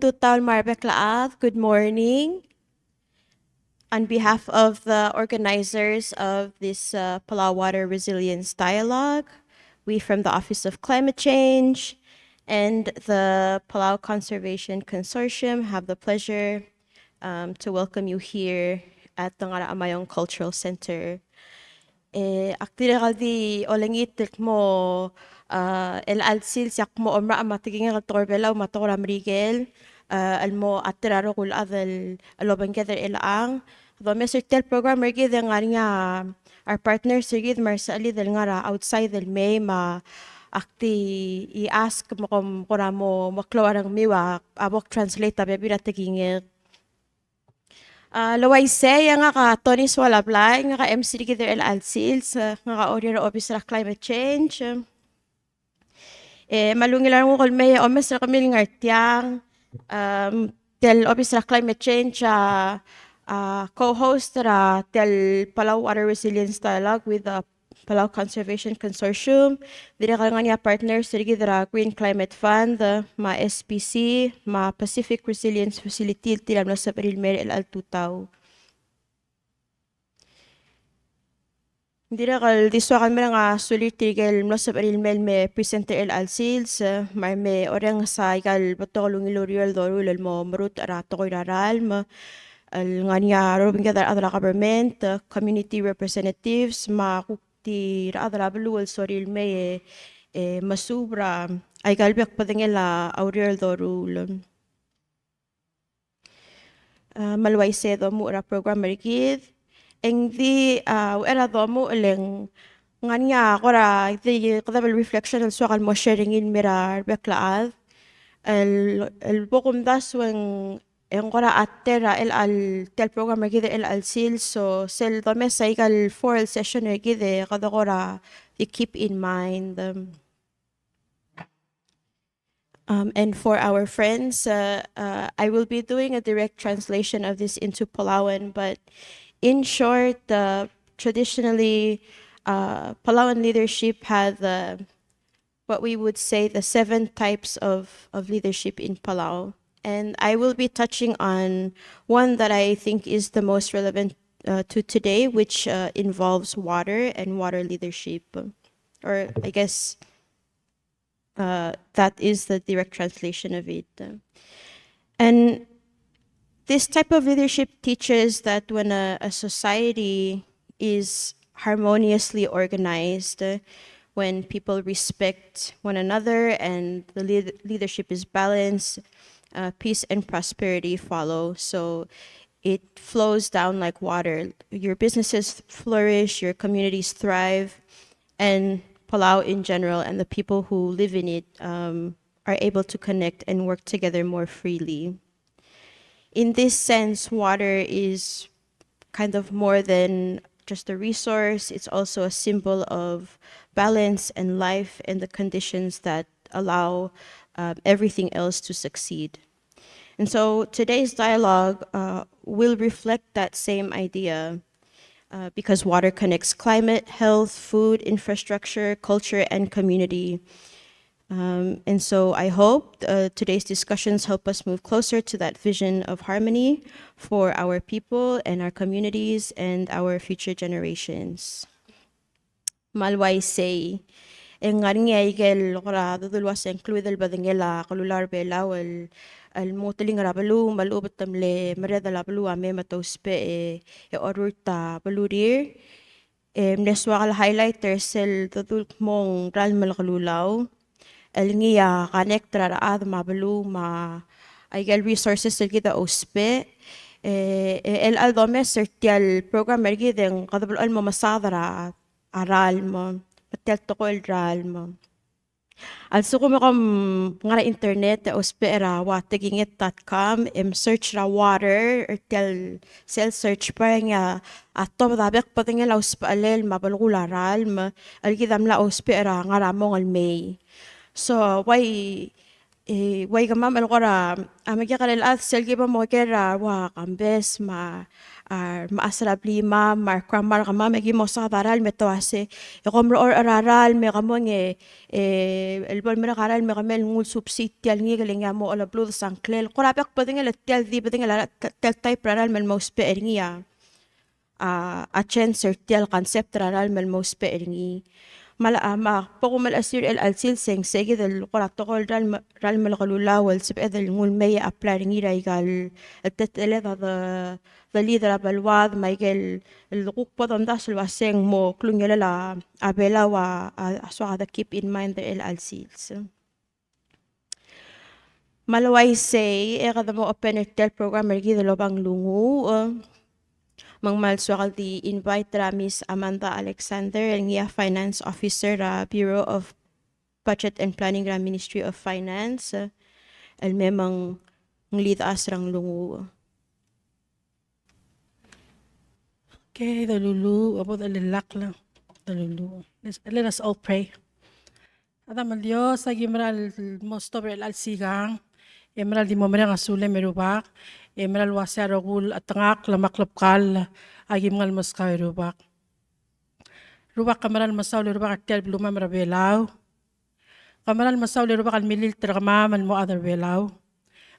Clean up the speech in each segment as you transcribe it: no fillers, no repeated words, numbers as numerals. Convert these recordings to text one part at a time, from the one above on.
Tutal Marbeclaad, good morning. On behalf of the organizers of this Palau Water Resilience Dialogue, we from the Office of Climate Change and the Palau Conservation Consortium have the pleasure to welcome you here at the Ngarachamayong Cultural Center. Aktiregaldi olengit mo el alsil siak mo omra amatiging al torbela o matora mrigel almo atiraro kul adal aloban gather ilang do mesir tel program mergid nga our partner sigid marsali del ngara outside del may ma akti i-ask mo kung mo maklawarang miwa abok translate tabi biratiging laway say nga ka Tony Swalablay nga ka MC Gider El Alsils nga ka Audio Officer of Climate Change. Malungilan mo kulme omes ra kami ngartiang tel Officer of Climate Change co-host ra tel Palau Water Resilience Dialogue with the Palau Conservation Consortium. Dire ka nga niya partners sige dira Green Climate Fund, ma SPC, ma Pacific Resilience Facility tilam na sa Perilmer El Altutaw. Dire kal diswa kan nga sulit tigel no sa Perilmer me presenter El Alsils, mar me orang sa igal batolong ilorial dorul mo marut arato ko iraral ma al nga niya robin kadar adra government, community representatives, ma ti raadra belual soril me masubra ay galbek padengela auriel dorul malway se do mo ra program mergid eng di era do mo leng nganya kora di kadabel reflection al suakal mo sharing in mirar beklaad el bokum das weng en kora atera el al tel program gide el al sil so sel do mesa igal for el session gide kada kora you keep in mind and for our friends I will be doing a direct translation of this into Palauan, but in short traditionally Palauan leadership had what we would say the 7 types of leadership in Palau. And I will be touching on one that I think is the most relevant to today, which involves water and water leadership. Or I guess that is the direct translation of it. And this type of leadership teaches that when a society is harmoniously organized, when people respect one another and the leadership is balanced, peace and prosperity follow. So it flows down like water. Your businesses flourish, your communities thrive, and Palau in general and the people who live in it are able to connect and work together more freely. In this sense, water is kind of more than just a resource. It's also a symbol of balance and life and the conditions that allow everything else to succeed. And so today's dialogue will reflect that same idea because water connects climate, health, food, infrastructure, culture, and community. And so I hope today's discussions help us move closer to that vision of harmony for our people and our communities and our future generations. Malway say, en ngaringa igel kora dudulwas include el badengela kalular bela wal al moteling rabalu malubat tamle mareda labalu ame matospe e orurta balurir neswa kal highlighter sel dudul mong ral malkalulaw el ngiya connect raad mabalu ma igel resources el kita ospe el aldome sertial program ergiden kadabul al masadara aral mo patel to ko el ral mo also kung nga internet ospera wategingit.com search ra water or tel cell search pa nga ato dabek patingel ospalel mabalgularal ma algidam la ospera nga ramong al may so why way gamam alqora amagi qalal ath selgi ba mogera wa qambes ma asrabli mar kramar gamam agi mosa daral metawase iqom or araral me gamong el bol mera qaral me gamel ngul subsit yal ngi galinga mo ala blue sanklel qora bak bading el tel di bading el tel type raral mel mospe eringia a chen sertial concept raral mel mospe eringi mala ma pogo mal asir el alsil seng segi del qora togol ral mel qalula wal sib edel ngul mey apply ringi raigal التتلة the leader balwad Michael الغوك بدن داس الواسeng mo klungela la abela wa so ada keep in mind the el alsils malaway say kada mo open el program ergi de lobang lungu Mangmal suakal di invite Miss Amanda Alexander, ang Finance Officer Bureau of Budget and Planning Ministry of Finance. El memang lead asrang lungu. Okay, the Lulu, about the lakla, the Lulu. Let us all pray. Adam Dios, agimral most of el alsigang, emerald di momerang asule merubak, emerald wasarogul atangak lamaklapkal, agimgal moskay rubak. Rubak kamaral masaw rubak atel bluma marabelau. Kamaral masaw rubak al milil tergamam al mo other belau.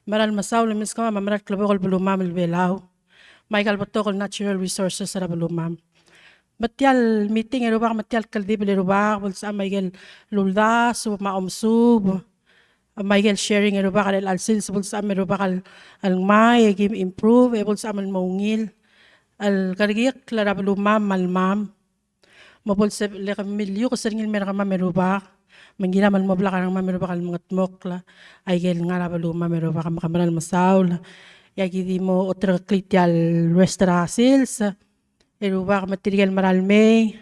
Maral masaw miskama mamaral klabokol bluma belau. Michael Batokol Natural Resources sa Balumam. Matial meeting erubak matial kaldibil erubak bulsa Michael lulda sub maomsub Michael sharing erubak al alsil bulsa erubak al may gim improve bulsa al maungil al kargiyak lara balumam malmam mabulsa leka milyo ko seringil merakama erubak manggina mal moblak ang mamerubak al mangatmok la Michael ngara balumam erubak makamaral masaul yagi di mo otra klitial restaurasils erubak material maralme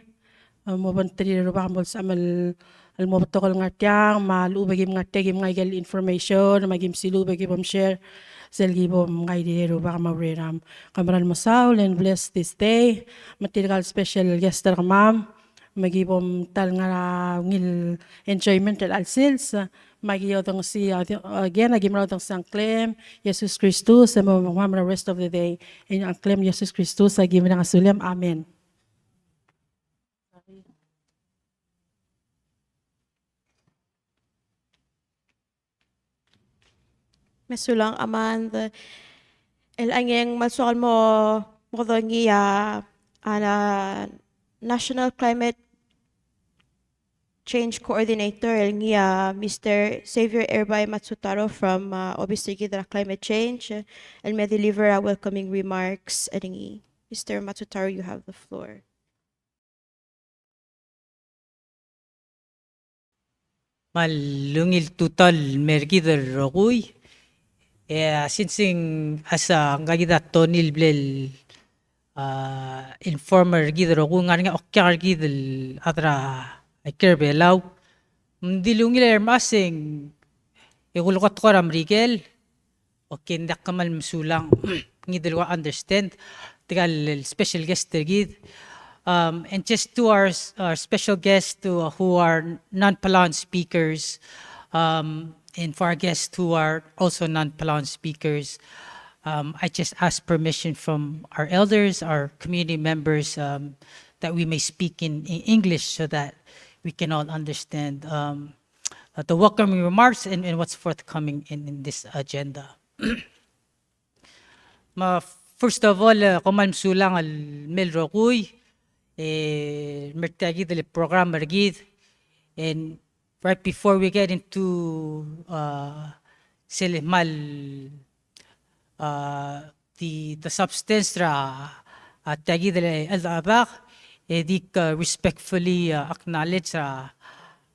mo bantri erubak mo sa mal al mo tokol ngatiang mal ubagim ngategim ngaygal information magim silu bagim share selgi bom ngay di erubak mawreram kamaral masaul and bless this day material special guest ramam magibom tal nga ngil enjoyment al sils magiyodong si again agimrodong sang claim Jesus Christus sa mga rest of the day in ang claim Jesus Christus sa gimna nga sulim amen. Mesulang aman el angeng masukal mo modongi ana National Climate Change Coordinator el Mr. Xavier Erbay Matsutaro from Obisigi Climate Change and may deliver welcoming remarks elingi. Mr. Matsutaro, you have the floor. Malungil tutal mergider rogui sinsing asa ngagida tonil blel informer gider rogu nga okyar gidel adraikerbelaw dilungil masing igulgot ko ramrigel okin dakamal msulang ngidel wa understand tigal special guest gid and just to our special guests who are non-Palan speakers, and for our guests who are also non-Palan speakers, I just ask permission from our elders, our community members, that we may speak in English so that we can all understand the welcoming remarks and what's forthcoming in this agenda. First of all, kumal msulang al melrokuy, mertagi del program mergid, and right before we get into the substance ra tagi del al-abak, dik respectfully acknowledge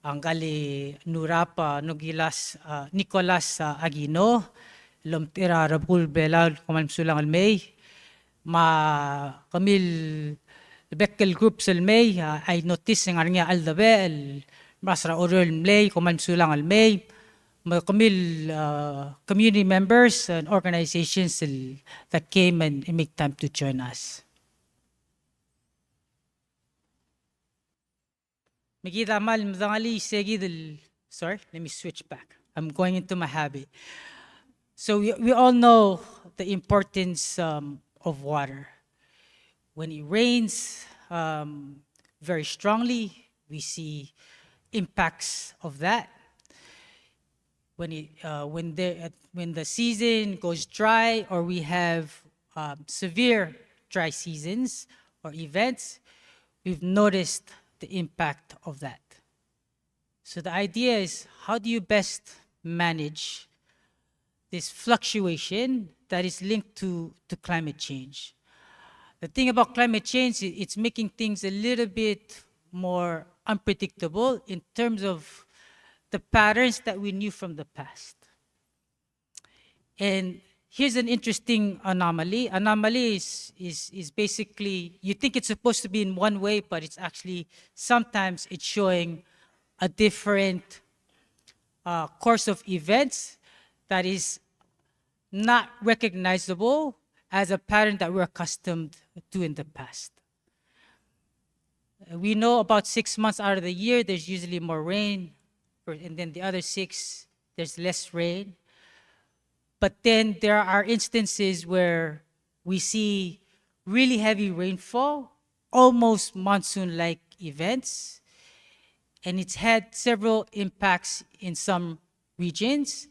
ang gali nurapa nugilas Nicolas Aguino lomtira rabul belal kumal msulang al-may ma kamil Bekkel group sel may ay notice ng arnya aldabel masra oral may kuman sulang al may kamil community members and organizations that came and make time to join us. Magita mal mdangali segi del sorry let me switch back. I'm going into my habit. So we all know the importance of water. When it rains very strongly, we see impacts of that. When the season goes dry, or we have severe dry seasons or events, we've noticed the impact of that. So the idea is, how do you best manage this fluctuation that is linked to climate change? The thing about climate change, it's making things a little bit more unpredictable in terms of the patterns that we knew from the past. And here's an interesting anomaly. Anomaly is basically, you think it's supposed to be in one way, but it's actually, sometimes it's showing a different course of events that is not recognizable as a pattern that we're accustomed to in the past. We know about 6 months out of the year, there's usually more rain, and then the other 6, there's less rain. But then there are instances where we see really heavy rainfall, almost monsoon-like events, and it's had several impacts in some regions,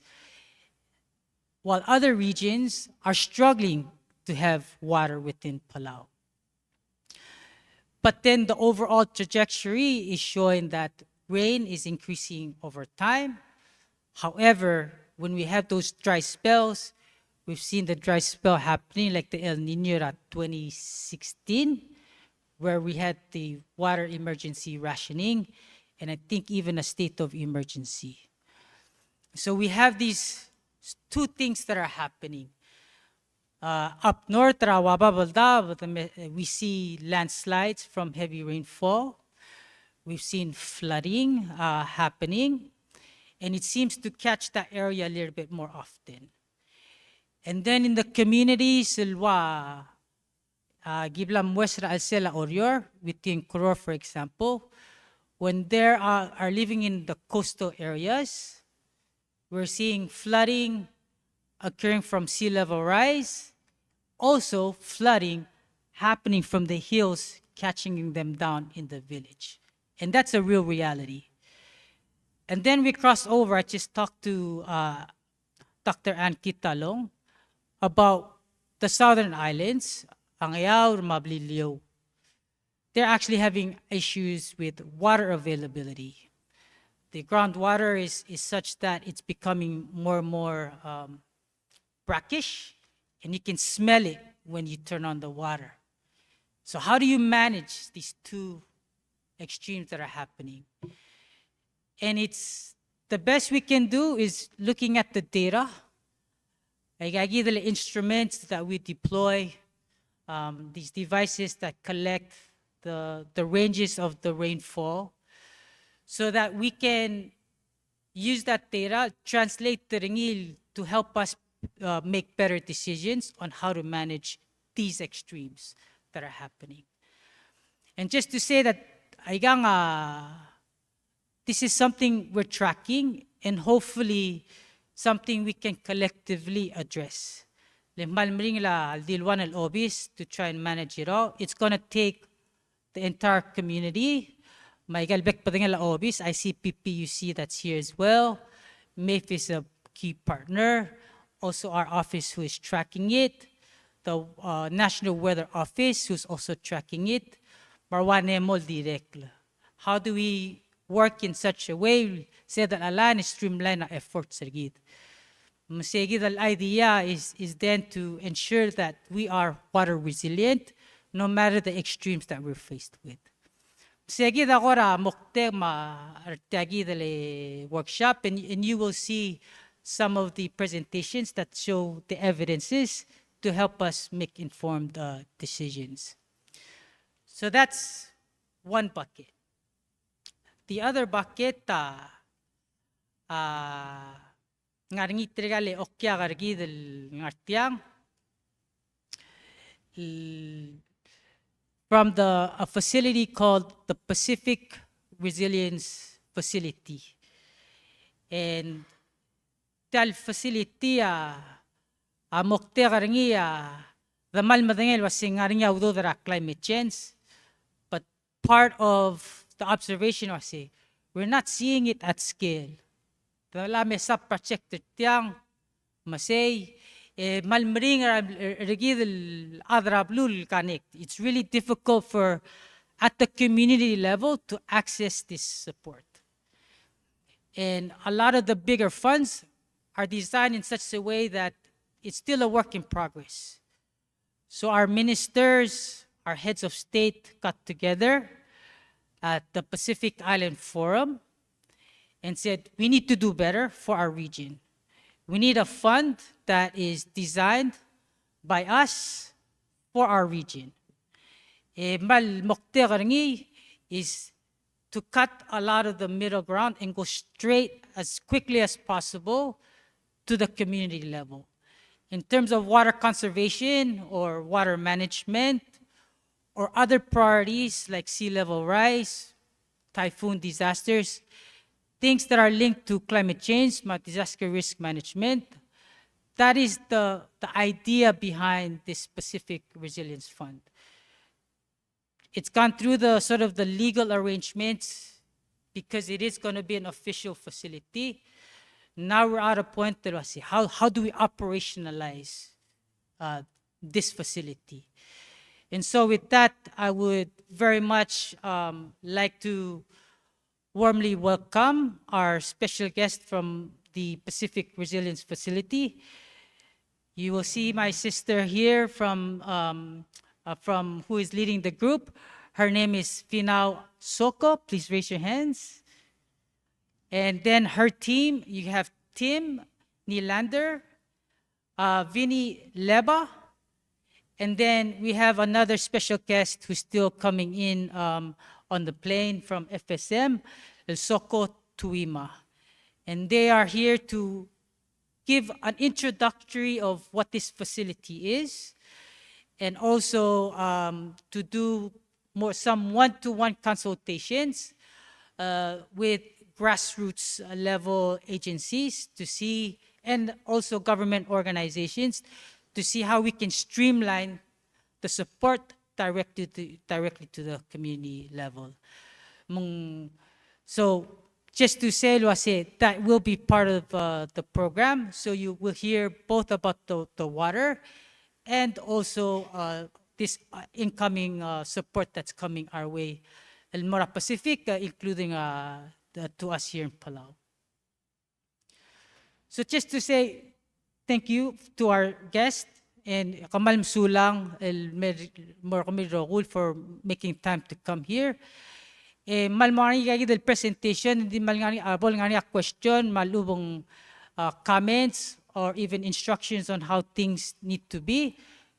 while other regions are struggling to have water within Palau. But then the overall trajectory is showing that rain is increasing over time. However, when we have those dry spells, we've seen the dry spell happening, like the El Nino at 2016, where we had the water emergency rationing, and I think even a state of emergency. So we have these 2 things that are happening. Up north, we see landslides from heavy rainfall. We've seen flooding happening, and it seems to catch that area a little bit more often. And then in the communities, Gibla muestra al sela orior, within Koror, for example, when there are living in the coastal areas, we're seeing flooding occurring from sea level rise, also flooding happening from the hills, catching them down in the village. And that's a real reality. And then we cross over. I just talked to Dr. Ann Kitalong about the southern islands, Angayao, Mablilio. They're actually having issues with water availability. The groundwater is such that it's becoming more and more brackish, and you can smell it when you turn on the water. So how do you manage these 2 extremes that are happening? And it's the best we can do is looking at the data. I give the instruments that we deploy, these devices that collect the ranges of the rainfall, so that we can use that data, translate the ringil to help us make better decisions on how to manage these extremes that are happening. And just to say that, this is something we're tracking, and hopefully something we can collectively address. To try and manage it all. It's going to take the entire community. I see PPUC that's here as well. MAFE is a key partner. Also our office who is tracking it. The National Weather Office who's also tracking it. Marwanemo direct. How do we work in such a way so that alan streamline our efforts? The idea is then to ensure that we are water resilient no matter the extremes that we're faced with. Sige agora moktema artagi workshop, and you will see some of the presentations that show the evidences to help us make informed decisions. So that's one bucket. The other bucket, ngaringi trigale okya gargi del ngartiang, from a facility called the Pacific Resilience Facility. And tal facility mokte karangi the mal madangel wasing aringa udo dara climate change. But part of the observation was we're not seeing it at scale. The lame sub project tiang masay malmring regid adra blul connect. It's really difficult for at the community level to access this support. And a lot of the bigger funds are designed in such a way that it's still a work in progress. So our ministers, our heads of state got together at the Pacific Island Forum and said, we need to do better for our region. We need a fund that is designed by us for our region. Mal mokte karangi is to cut a lot of the middle ground and go straight as quickly as possible to the community level. In terms of water conservation or water management or other priorities like sea level rise, typhoon disasters, things that are linked to climate change, disaster risk management, that is the idea behind this specific resilience fund. It's gone through the sort of the legal arrangements because it is going to be an official facility. Now we're at a point that I say, how do we operationalize this facility? And so with that, I would very much like to warmly welcome our special guest from the Pacific Resilience Facility. You will see my sister here from who is leading the group. Her name is Finau Soko. Please raise your hands. And then her team, you have Tim Nylander, Vinny Leba, and then we have another special guest who's still coming in on the plane from FSM, El Soko Tuima. And they are here to give an introductory of what this facility is, and also to do some one-to-one consultations with grassroots level agencies to see, and also government organizations, to see how we can streamline the support directly to the community level. So just to say, that will be part of the program. So you will hear both about the water and also this incoming support that's coming our way, El Mora Pacific, including to us here in Palau. So just to say thank you to our guest and Kamal Msulang, El Mora for making time to come here. Malmari gagi del presentation, hindi malngani abol ngani a question, malubong comments or even instructions on how things need to be.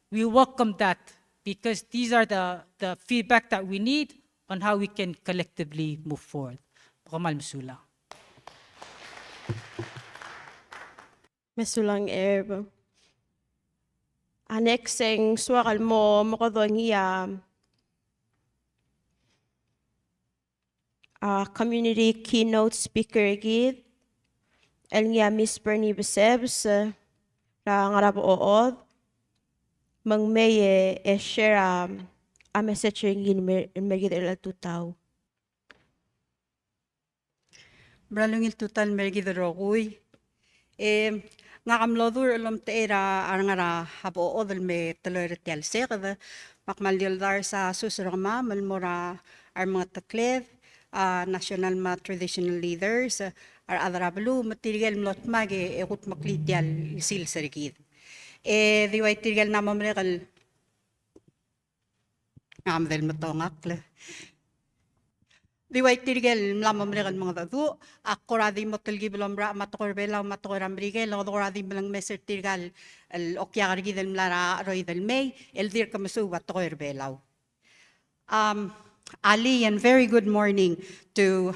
We welcome that because these are the feedback that we need on how we can collectively move forward. Kamal Msulang. Mesulang erb. Annexing swakal mo mokodongia community keynote speaker gid elngia Miss Bernie Besebs ra ngarap ood mang may share a message ngin mergid el tutaw. Bralungil tutal mergid roguy. Nga kamlodur alam teera arangara habo odel me telur tial sekada makmaldil dar sa susrama malmora ar mga takled national ma traditional leaders ar adrablu material mlot mage ekut maklitial sil sergid diway tirgal namamrekal ngam del matongak Diway tirgel mlamamregal mga dadu akkoradi motelgi belomra matokorbela matokoramrigel odoradi belang meser tirgal el okyagargi del mlara roy del may el dir kamasu matokorbelaw. Ali, and very good morning to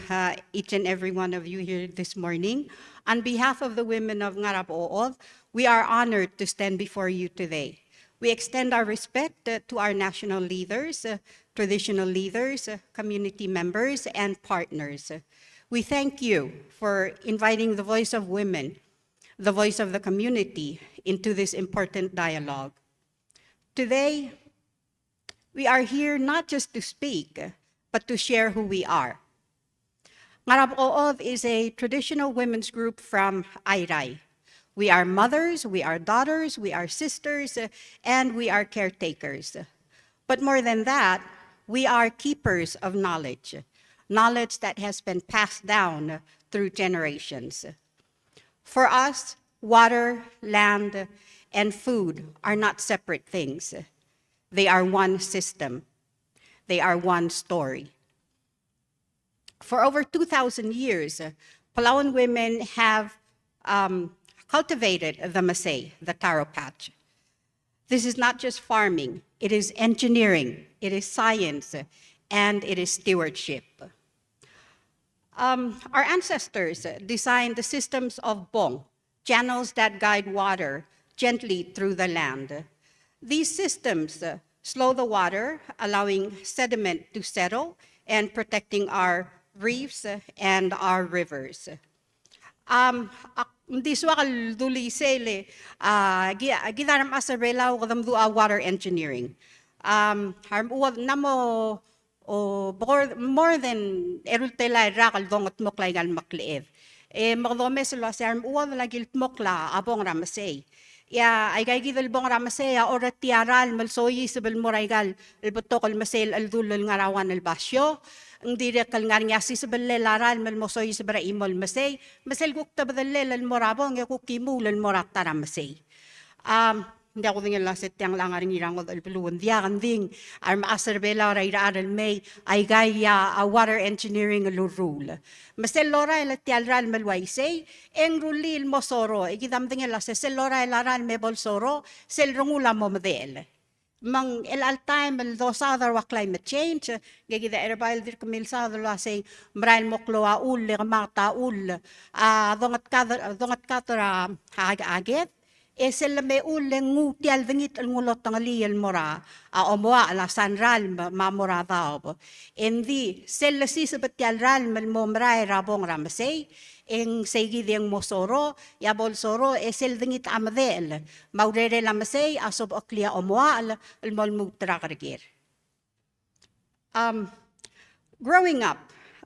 each and every one of you here this morning. On behalf of the women of Ngarap-Ood, we are honored to stand before you today. We extend our respect to our national leaders, traditional leaders, community members, and partners. We thank you for inviting the voice of women the voice of the community into this important dialogue. Today, we are here not just to speak, but to share who we are. Ngarachamayong is a traditional women's group from Airai. We are mothers, we are daughters, we are sisters, and we are caretakers. But more than that, we are keepers of knowledge, knowledge that has been passed down through generations. For us, water, land, and food are not separate things. They are one system. They are one story. For over 2,000 years, Palawan women have cultivated the masay, the taro patch. This is not just farming, it is engineering, it is science, and it is stewardship. Our ancestors designed the systems of bong, channels that guide water gently through the land. These systems slow the water, allowing sediment to settle and protecting our reefs and our rivers. Hindi suakal duli sele gidaram asarela wadam du water engineering. Harm uwad namo o more than erultela rakal dongot moklay gal makleev. Magdome selo sarm uwad la gilt mokla abong ramasay. Ya ay gay gidal bong ramasay ora tiaral malsoyi sebel moraygal el botokol masel al dul ngarawan el basyo. Ang direkal nga niya si sebele laral mal mosoy sebra imol masay masel guk tabadale lal morabong ya kukimu lal moratara masay. Hindi ako tingin lang sa tiyang lang aring irang al peluan dia kan ding ar maaserbela ra iraral may ay gaya water engineering rule. Masel lora el tialral malway say eng rulil mosoro igidam tingin lang sa sel lora laral me bolsoro sel rungula mo model. Mang el time el dos other wa climate change gigi the erbail dir kamil sa la say mrail moklo ul le mata ul dongat kadra aget esel me ul le ngu tial vingit el ngulot tangali el mora omoa la sanral ma mora daob endi sel si sebetial ral mel momrai rabong ramsey eng segi diang mosoro ya bolsoro esel dingit amadel maurere lamasay asob oklia omoal el molmug trakargir. Growing up,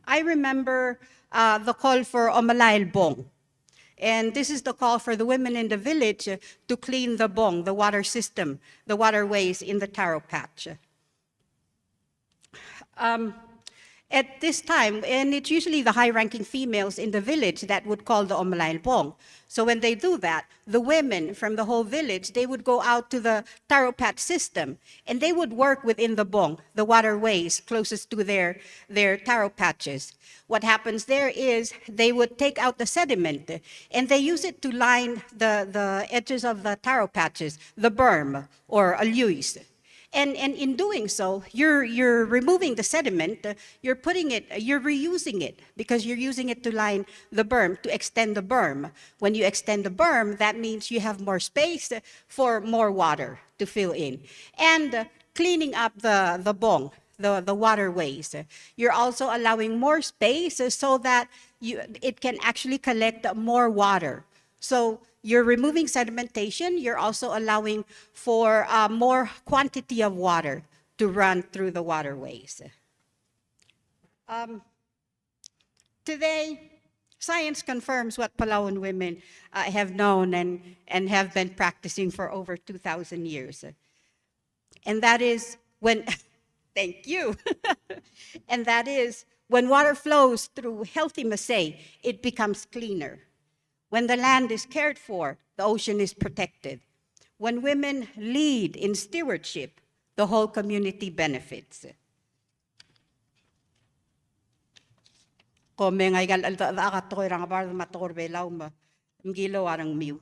I remember the call for omalail bong. And this is the call for the women in the village to clean the bong, the water system, the waterways in the taro patch. At this time, and it's usually the high-ranking females in the village that would call the omalail bong. So when they do that, the women from the whole village, they would go out to the taro patch system, and they would work within the bong, the waterways closest to their taro patches. What happens there is they would take out the sediment, and they use it to line the edges of the taro patches, the berm, or aluis. And in doing so, you're removing the sediment, you're reusing it because you're using it to line the berm, to extend the berm. When you extend the berm, that means you have more space for more water to fill in. And cleaning up the bong, the waterways. You're also allowing more space so that it can actually collect more water. So you're removing sedimentation, you're also allowing for more quantity of water to run through the waterways. Today, science confirms what Palawan women have known and have been practicing for over 2,000 years. And that is when, thank you, and that is when water flows through healthy masay, it becomes cleaner. When the land is cared for, the ocean is protected. When women lead in stewardship, the whole community benefits. Kome ngay gal alta akato irang bar mator belaw ma mgilo arang miu.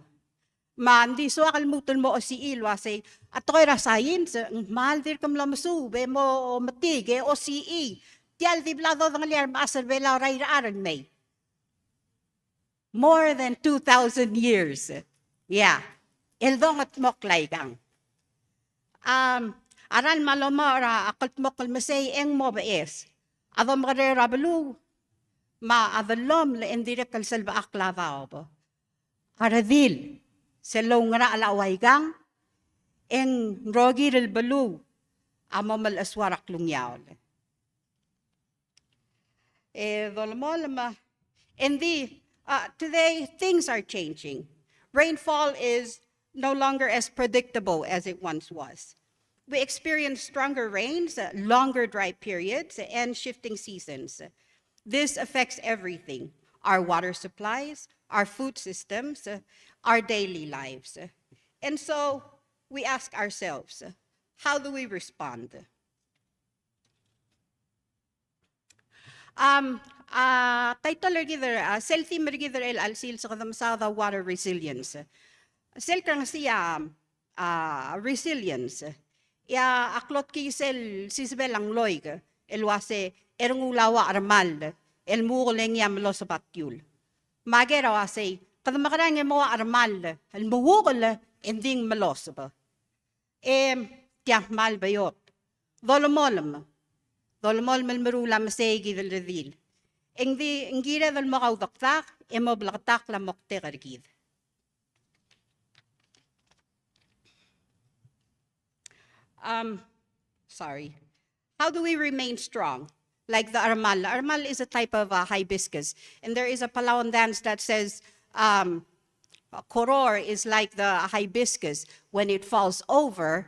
Mandi so akal mutol mo o si ilwa say ato ira science mal dir kam lamsu be mo matige o si tial di blado ng liar maser belaw ray aran may. More than 2,000 years. Yeah. Eldong at moklay kang. Aral maloma ra akalt mokal masay eng mo baes. Ado magre rabalu ma adalom le endire kal selba aklava obo. haradil, selaw nga alaway gang, en rogi rel balu, amamal aswarak lungyaw. Today, things are changing. Rainfall is no longer as predictable as it once was. We experience stronger rains, longer dry periods, and shifting seasons. This affects everything, our water supplies, our food systems, our daily lives. And so we ask ourselves, how do we respond? Title selfie mergider el alsil sa kadamsada water resilience. Selkrang siya resilience. Ya aklot kisel sisbel ang loig elwase erngulawa armal el mugoleng yam los batyul. Magera wase kadamakara ng mo armal el mugol ending malos ba. Tiyak mal bayot. Dolomolm. Dolmol melmerula masegi del redil. Engira del makaudaktak, emo blaktak la mokte gargid. Sorry. How do we remain strong? Like the armal. Armal is a type of hibiscus. And there is a Palawan dance that says, koror is like the hibiscus. When it falls over,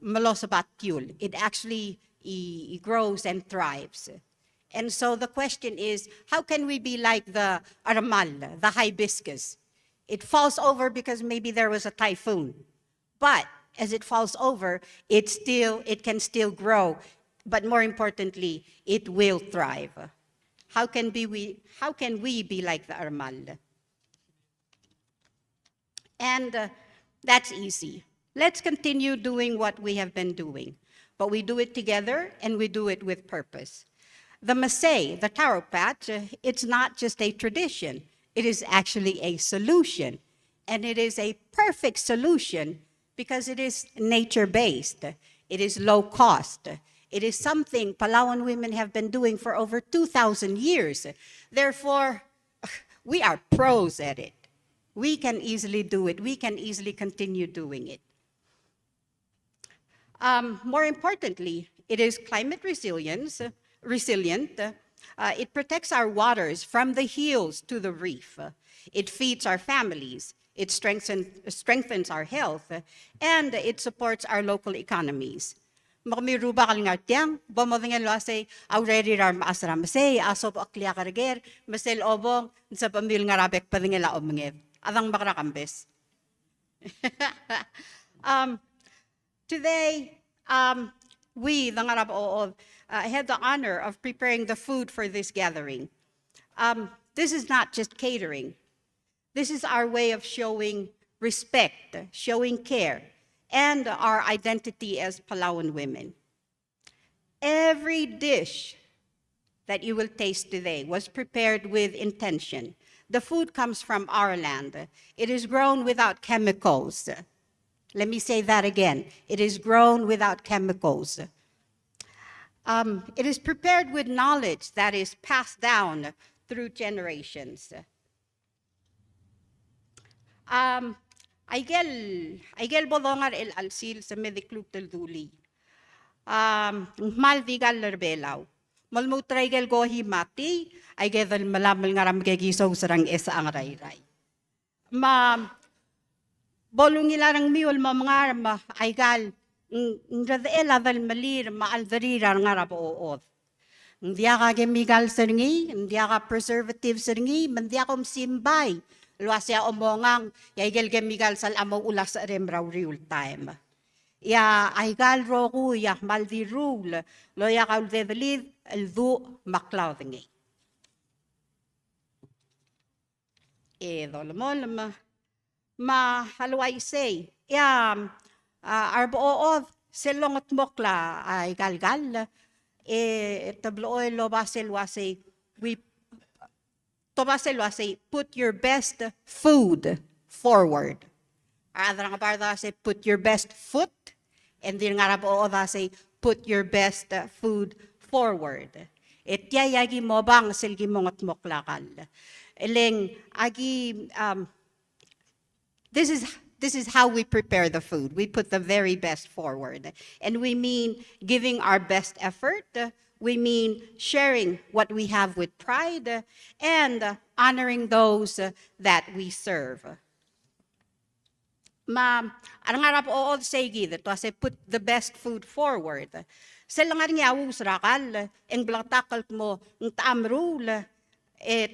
malosabatyul. It actually grows and thrives. And so the question is, how can we be like the armal, the hibiscus? It falls over because maybe there was a typhoon. But as it falls over, it can still grow. But more importantly, it will thrive. How can we be like the armal? And that's easy. Let's continue doing what we have been doing. But we do it together, and we do it with purpose. The Masay, the taro patch, it's not just a tradition. It is actually a solution. And it is a perfect solution because it is nature-based. It is low cost. It is something Palawan women have been doing for over 2,000 years. Therefore, we are pros at it. We can easily do it. We can easily continue doing it. More importantly, it is climate resilient. It protects our waters from the hills to the reef. It feeds our families. It strengthens our health. And it supports our local economies. Makamiruba kal ngartiang, bomodingan lo say, already rar maasra masay, asob akliya karger, masel obong, sa pamil ngarabek padingela omnged. Adang makrakambes. Today, we, the Ngarab had the honor of preparing the food for this gathering. This is not just catering. This is our way of showing respect, showing care, and our identity as Palawan women. Every dish that you will taste today was prepared with intention. The food comes from our land. It is grown without chemicals. Let me say that again. It is grown without chemicals. It is prepared with knowledge that is passed down through generations. Aigel bolongar el alsil sa medikluk del duli. Mal digal lerbelaw. Malmutraigel gohi mati, aigel del malamel ngaram gegisaw sarang esa ang ray-ray. Bolungilarang miul mamangar ma aigal ngradela dal malir maaldarira ngarap ood. Ndiaka gemigal seringi, ndiaka preservative seringi, mandiaka simbay. Luasya omongang yaigel gemigal sal amaw ulas sa remraw real time. Ya aigal roku ya maldi rule, loya kaul develid eldu maklaudingi. Dolmol ma halway say arbood selongot mokla ay galgal tabloy lo basel wasay we to basel wasay put your best food forward adra nga parda say put your best foot and din nga arbood say put your best food forward yagi mo bang silgi mongot mokla kal eleng agi This is how we prepare the food. We put the very best forward. And we mean giving our best effort. We mean sharing what we have with pride and honoring those that we serve. Arangarap oo say gid to say put the best food forward. Selang nga awus rakal eng blatakal mo ng taamrul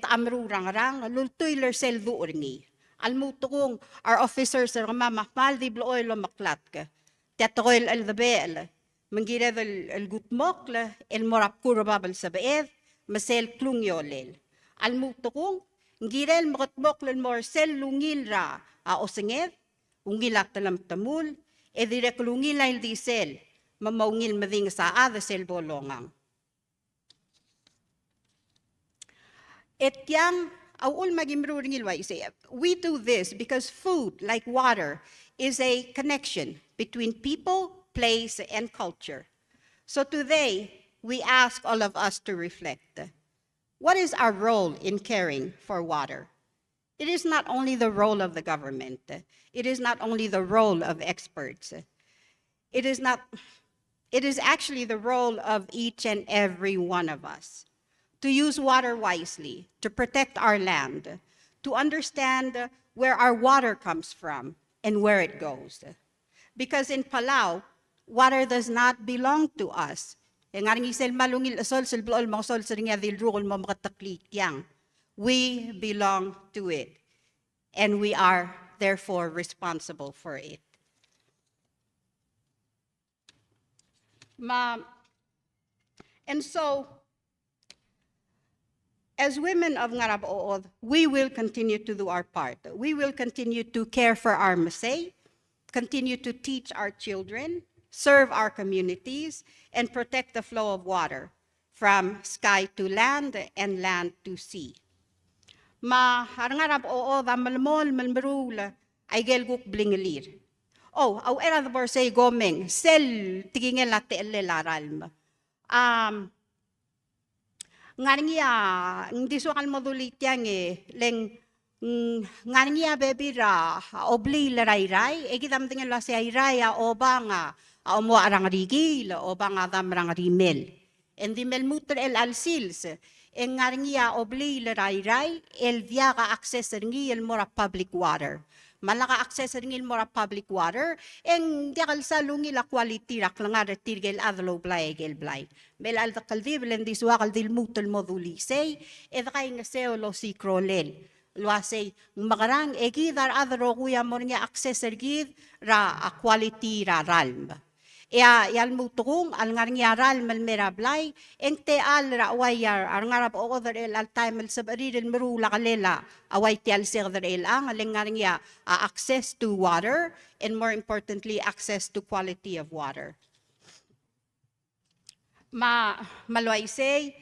taamru rangrang lultuiler sel duurni. Almutukong our officers are mamahmal di bloil maklat ka. Tatoil al dabel. Mangira el gutmok el morap kurababal sa beed masel klung yolel. Almutukong ngirel makatmok el morsel lungil ra osenged ungilak talam tamul, direk lungilail di sel, mamaungil mading sa ada sel bolongang. Et yang, awul magimruringil wa say, we do this because food, like water, is a connection between people, place, and culture. So today, we ask all of us to reflect. What is our role in caring for water? It is not only the role of the government. It is not only the role of experts. It is actually the role of each and every one of us to use water wisely, to protect our land, to understand where our water comes from and where it goes. Because in Palau, water does not belong to us. We belong to it, and we are therefore responsible for it. And so, as women of Ngarachamayong, we will continue to do our part. We will continue to care for our Masay, continue to teach our children, serve our communities, and protect the flow of water from sky to land and land to sea. Ngarachamayong malmol malmarula ay gelguk blingelir. Oh, aw era the borsay gomeng sel tigingel la telle laralm. Ngaringia hindi so kalmodulit yang leng ngaringia bebira obli laray egidam tingel la si ayray obanga mo arang rigil obanga dam rang rimel. Endi mel muter el alsils ngaringia obli laray el via ka access ringi el mora public water. Malaka access ringil mora public water, diakal sa lungi la quality rak lang nga tirgel adlo blay gel blay. Mel al dakal di belen di suakal dil mutul moduli say, kay nga seo lo si krolel. Lwa say, magarang egidar adro kuya mo niya access ergid ra a quality ra ralm. Yal mutukong al ngar nyaral mal merablay, te al ra awayar ar ngarap o der el al time el sabari del merula kalela away tial ser der el ang al ngar nya access to water and more importantly access to quality of water. Malway say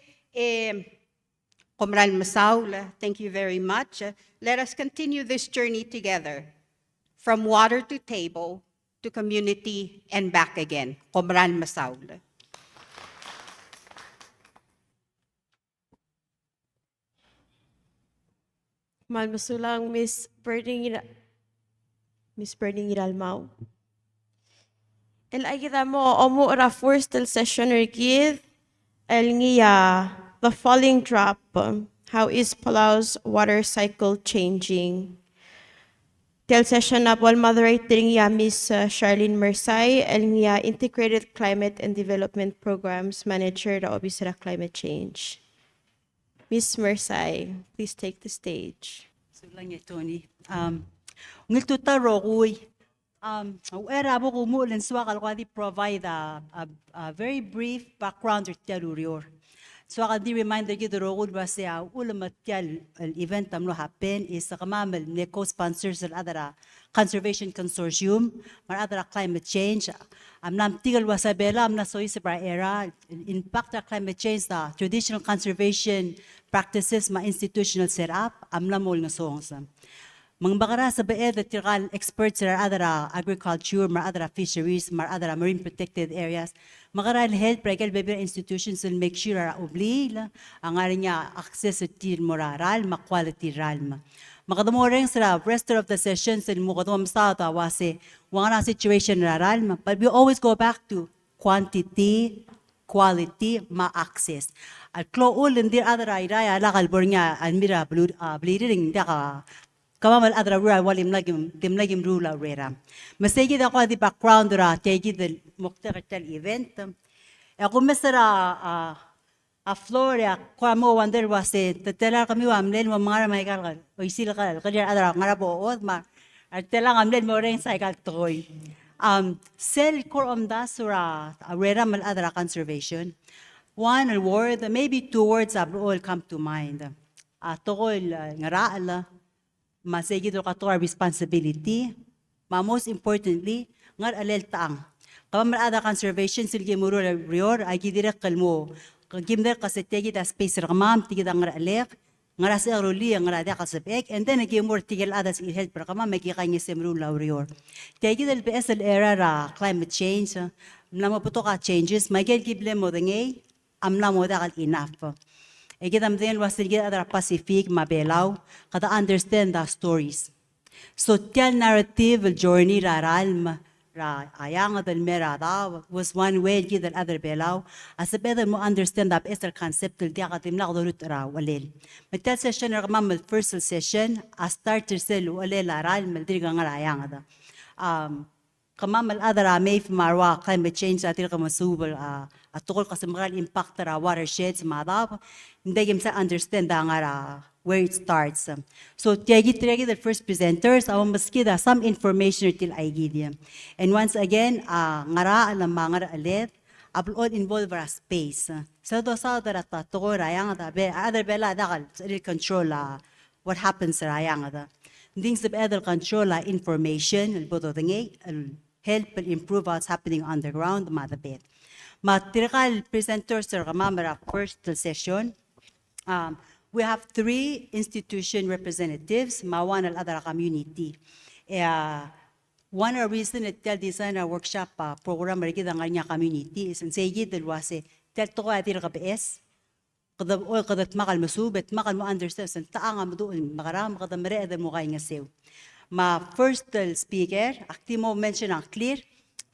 Comral Masaul, thank you very much. Let us continue this journey together from water to table to community and back again. Comral Masaul. Malmasulang Miss Berning Iralmao. El ay kita mo omo ra first session ergid el ngiya the falling drop. How is Palau's water cycle changing? Tel session na bol moderating ya Miss Charlene Mersay, el niya Integrated Climate and Development Programs Manager da Obisera Climate Change. Miss Mersay, please take the stage. Sulang ya Tony. Ngil tuta rogoy. Era mo kumulan swakal ko provide a very brief background or Dialouge. So I can remind you the road was ulamatyal event tamlo happen is kamamal ne co-sponsors and other conservation consortium or other climate change. Nam tigal wasabela na so is era impact of climate change the traditional conservation practices ma institutional setup amna mol na songs. Mga bakara sa bae that tikal experts sa adara agriculture, mar adara fisheries, mar adara marine protected areas. Makaral help regal baby institutions will make sure obli la ang niya access sa tir moral, ma quality ralma. Makadamo rin sa rest of the sessions and mukadamo sa wase wala situation ralma, but we always go back to quantity, quality, ma-access. At klool hindi adara idaya lakal bornya almira bleeding daka kamal adra rura walim lagim rula rera. Masegi da ko di background ra tegi del muktaral event. Ako mesara a Florida ko mo wonder wase tatela kami wa amlen mo mga may kal o isil kal kaya adra ngara bo od ma at tela amlen mo ren sa kal toy. Sel core dasura rera mal adra conservation. One word, maybe two words all come to mind. Tokol ngara masigi do kato our responsibility, most importantly, ngar alel taang. Kapag ada conservation silgi muro rior, ay gidirek kalmo. Kagimder kasetegi da space ramam, tigid ang ngar alek, ngar asa ruli ang ngar ada kasabek, and then nagimur tigil adas ilhelp para kama magkikanya semru laurior. Tegi del PSL era ra climate change, namaputo ka changes, magel gible mo dengay, amna mo da kal enough. Egitam din was the other Pacific mabelaw kada understand the stories. So tell narrative journey ra ayang del merada was one way gid the other belaw as a better mo understand the Esther concept del dia katim la dorut ra walel. Metal session ra mam first session a starter sel walel aral mel dirga nga ayang da. Kamamal adara may marwa climate change atir kamasubal atukol kasi mga impact ra watersheds madap hindi game sa understand nga where it starts. So tiagi the first presenters awang maskida some information till I give them. And once again ngara alam mga alet upload involve a space. So do sa dara tukol rayang da be other bela dakal control what happens rayang da. Things of other control information boto dengay help improve what's happening on the ground madabit. Matirikal presenters sa kamamara first session. We have 3 institution representatives, mawan al adara community. One reason that tel design a workshop program rigi da nga community is say dalwase tel to atir ka PS. Kada ol kada makal masubet makal mo understand san taanga mo doon makaram kada mere eder mo kay nga sew. Ma first speaker aktimo mention ang clear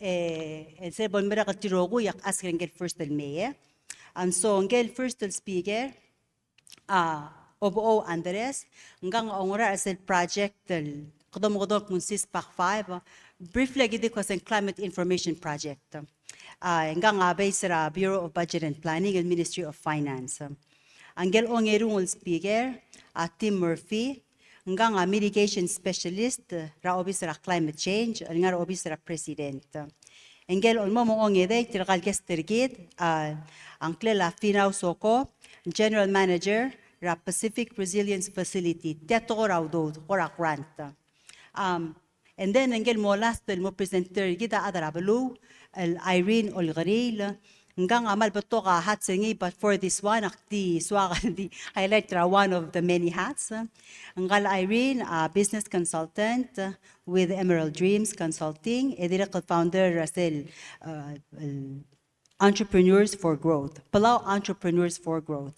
se bon mera katirogo yak askren get first mayor. And so ngel first speaker Obo Andres ngang ongora as a project kodom kodok mun pak 5 briefly gidi ko sa climate information project. Ngang abay sa Bureau of Budget and Planning and Ministry of Finance. Angel ongerung speaker Tim Murphy ngang mitigation specialist ra obis ra climate change nga obis ra president. Engel on mo ongede tirakal kestergit ang klela finaw soko general manager ra Pacific Resilience Facility teto raw do ora grant. And then engel mo last mo presenter kita adara belu Irene Olgaril ngang amal beto ka hat singi but for this one akti swaka di highlight ra one of the many hats. Ngal Irene business consultant with Emerald Dreams Consulting edira co-founder Russell Entrepreneurs for Growth Palau Entrepreneurs for Growth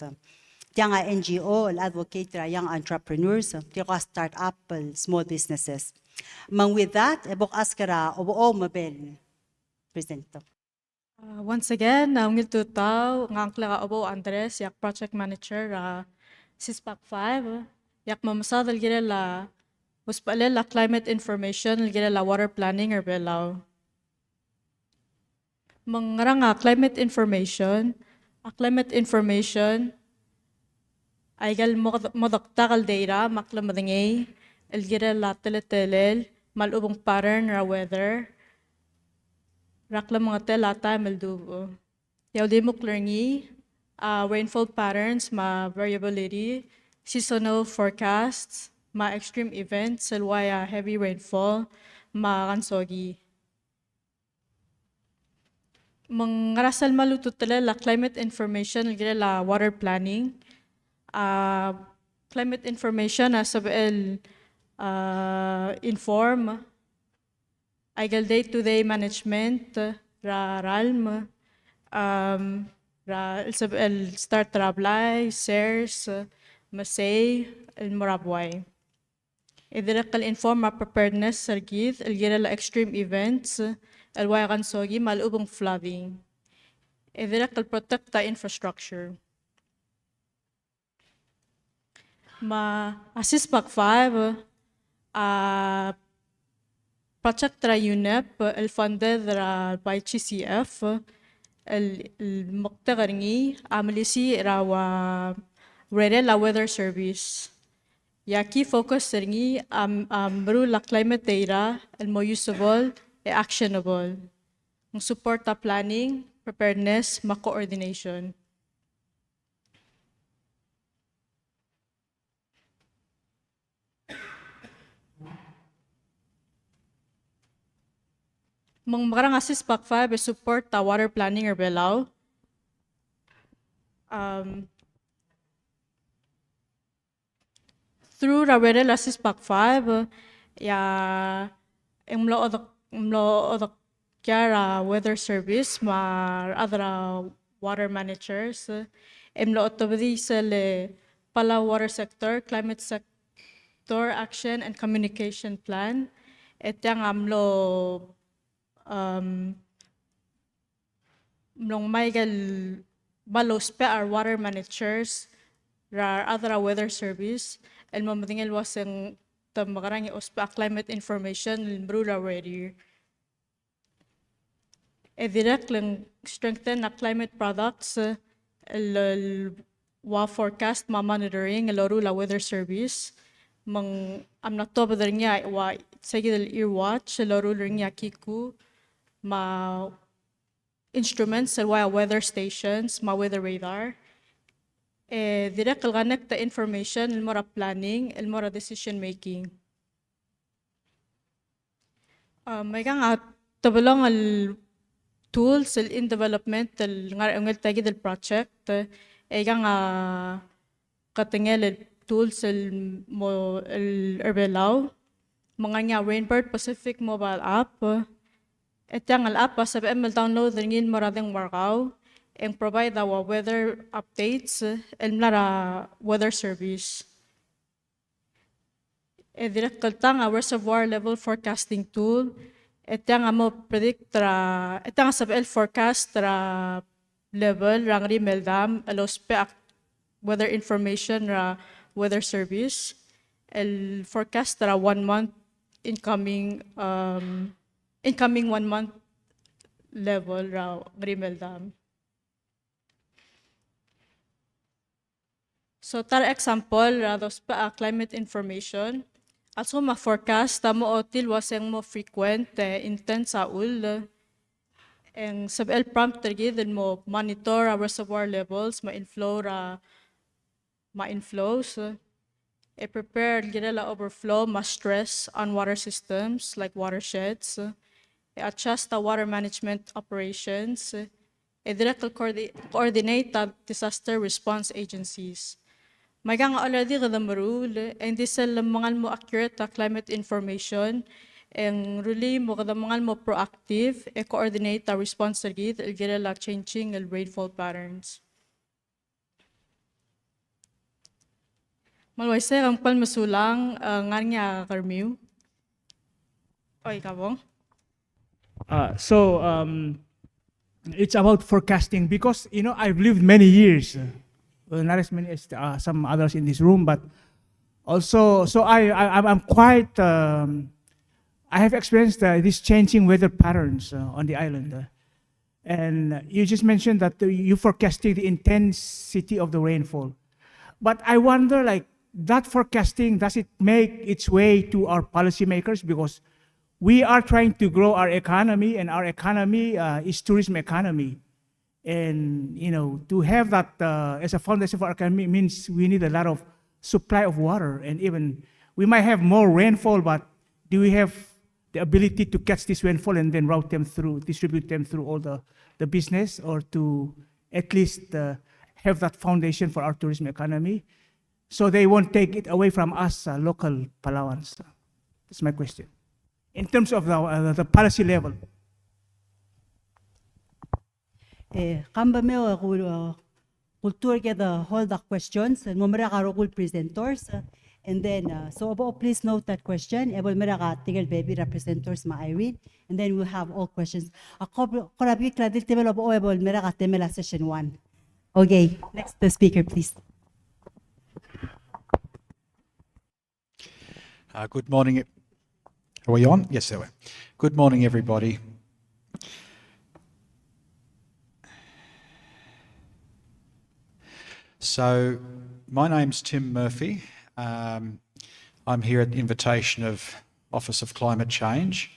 tiang NGO advocate ra young entrepreneurs tiang startup small businesses. Mang with that ebok askara obo mabel presento. Once again, ngil tutaw ngangkla ka Obo Andres yak project manager SISPAC 5 yak mamasad gira la uspale la climate information gira la water planning or belaw. Mangrang climate information ay gal modoktakal data makla madingay gira la teletelel malubong pattern ra weather rakla mga telata meldubo. Yaw di mo klerni, rainfall patterns, ma variability, seasonal forecasts, ma extreme events, salwaya heavy rainfall, ma kansogi. Mangrasal maluto tala la climate information, la water planning. Climate information sabel inform, aigal day-to-day management, ra ralm, ra el start trablay, shares, masay, el morabway. Idirak inform ma preparedness sargid, el gira la extreme events, el wayakan sogi malubong flooding. Idirak protect the infrastructure. Ma assist Pack 5, project ra UNEP, el funded ra by GCF, المقتغرني عمليسي راوا ريري la weather service. Yaki focus sergi amru la climate data el mo usable e actionable. Ng support ta planning, preparedness, ma coordination. Mang makarang assist Pack 5 e support ta water planning or belaw. Through Rawere assist Pack 5, ya mlo kya weather service ma other water managers mlo otobdi le pala water sector, climate sector action and communication plan. Etyang amlo mlong maigal balos pa our water managers ra other weather service el mamadingel wasang makarang ospa climate information limbru ready. E direct lang strengthen na climate products el forecast ma monitoring el la weather service mang am na to badar niya wa sige el ear watch el niya kiku ma instruments el weather stations ma weather radar. Direct connect the information, el mora planning, el mora decision making. May nga tabalong al tools el in development el ngel tagi del project nga katingel el tools el mo el herbelaw mga nga Rainbird Pacific mobile app etang al app sa ML download ringin moradeng warkaw and provide our weather updates el mlara weather service. Direct kaltang a reservoir level forecasting tool. Etang mo predict etang sa forecast level rang rimel dam alos pe weather information ra weather service. El forecast 1 month incoming 1 month level ra rimel dam. So tar example rados pa climate information. Also ma-forecast tamo otil waseng mo frequent intense sa ul. And sab-el prompt tergid mo monitor our reservoir levels, ma-inflows. Prepare la overflow, ma-stress on water systems like watersheds. Adjust the water management operations. Direct coordinate the disaster response agencies. May nga already kada marul, and this mangal mo accurate climate information, and really mo kada mangal mo proactive, coordinate the response gid, gira la changing el rainfall patterns. Malway sa ang palmasulang nga nga karmiw. Oy kabong. It's about forecasting because I've lived many years. Well, not as many as some others in this room, but also, so I'm quite. I have experienced these changing weather patterns on the island, and you just mentioned that you forecasting the intensity of the rainfall, but I wonder, like that forecasting, does it make its way to our policymakers because we are trying to grow our economy, and our economy is tourism economy. And to have that as a foundation for our economy means we need a lot of supply of water, and even we might have more rainfall, but do we have the ability to catch this rainfall and then route them through, distribute them through all the business, or to at least have that foundation for our tourism economy? so they won't take it away from us local Palawans? That's my question. In terms of the policy level. Kamba meo kultur ke the hold the questions and momera ka rokul presenters and then so please note that question ebol mera ka tigel baby representers ma Irene and then we'll have all questions. Ako korabi kladil tebel obo ebol mera ka temela session 1. Okay, next the speaker please. Good morning. Are we on? Yes, there we are. Good morning, everybody. So, my name's Tim Murphy. I'm here at the invitation of Office of Climate Change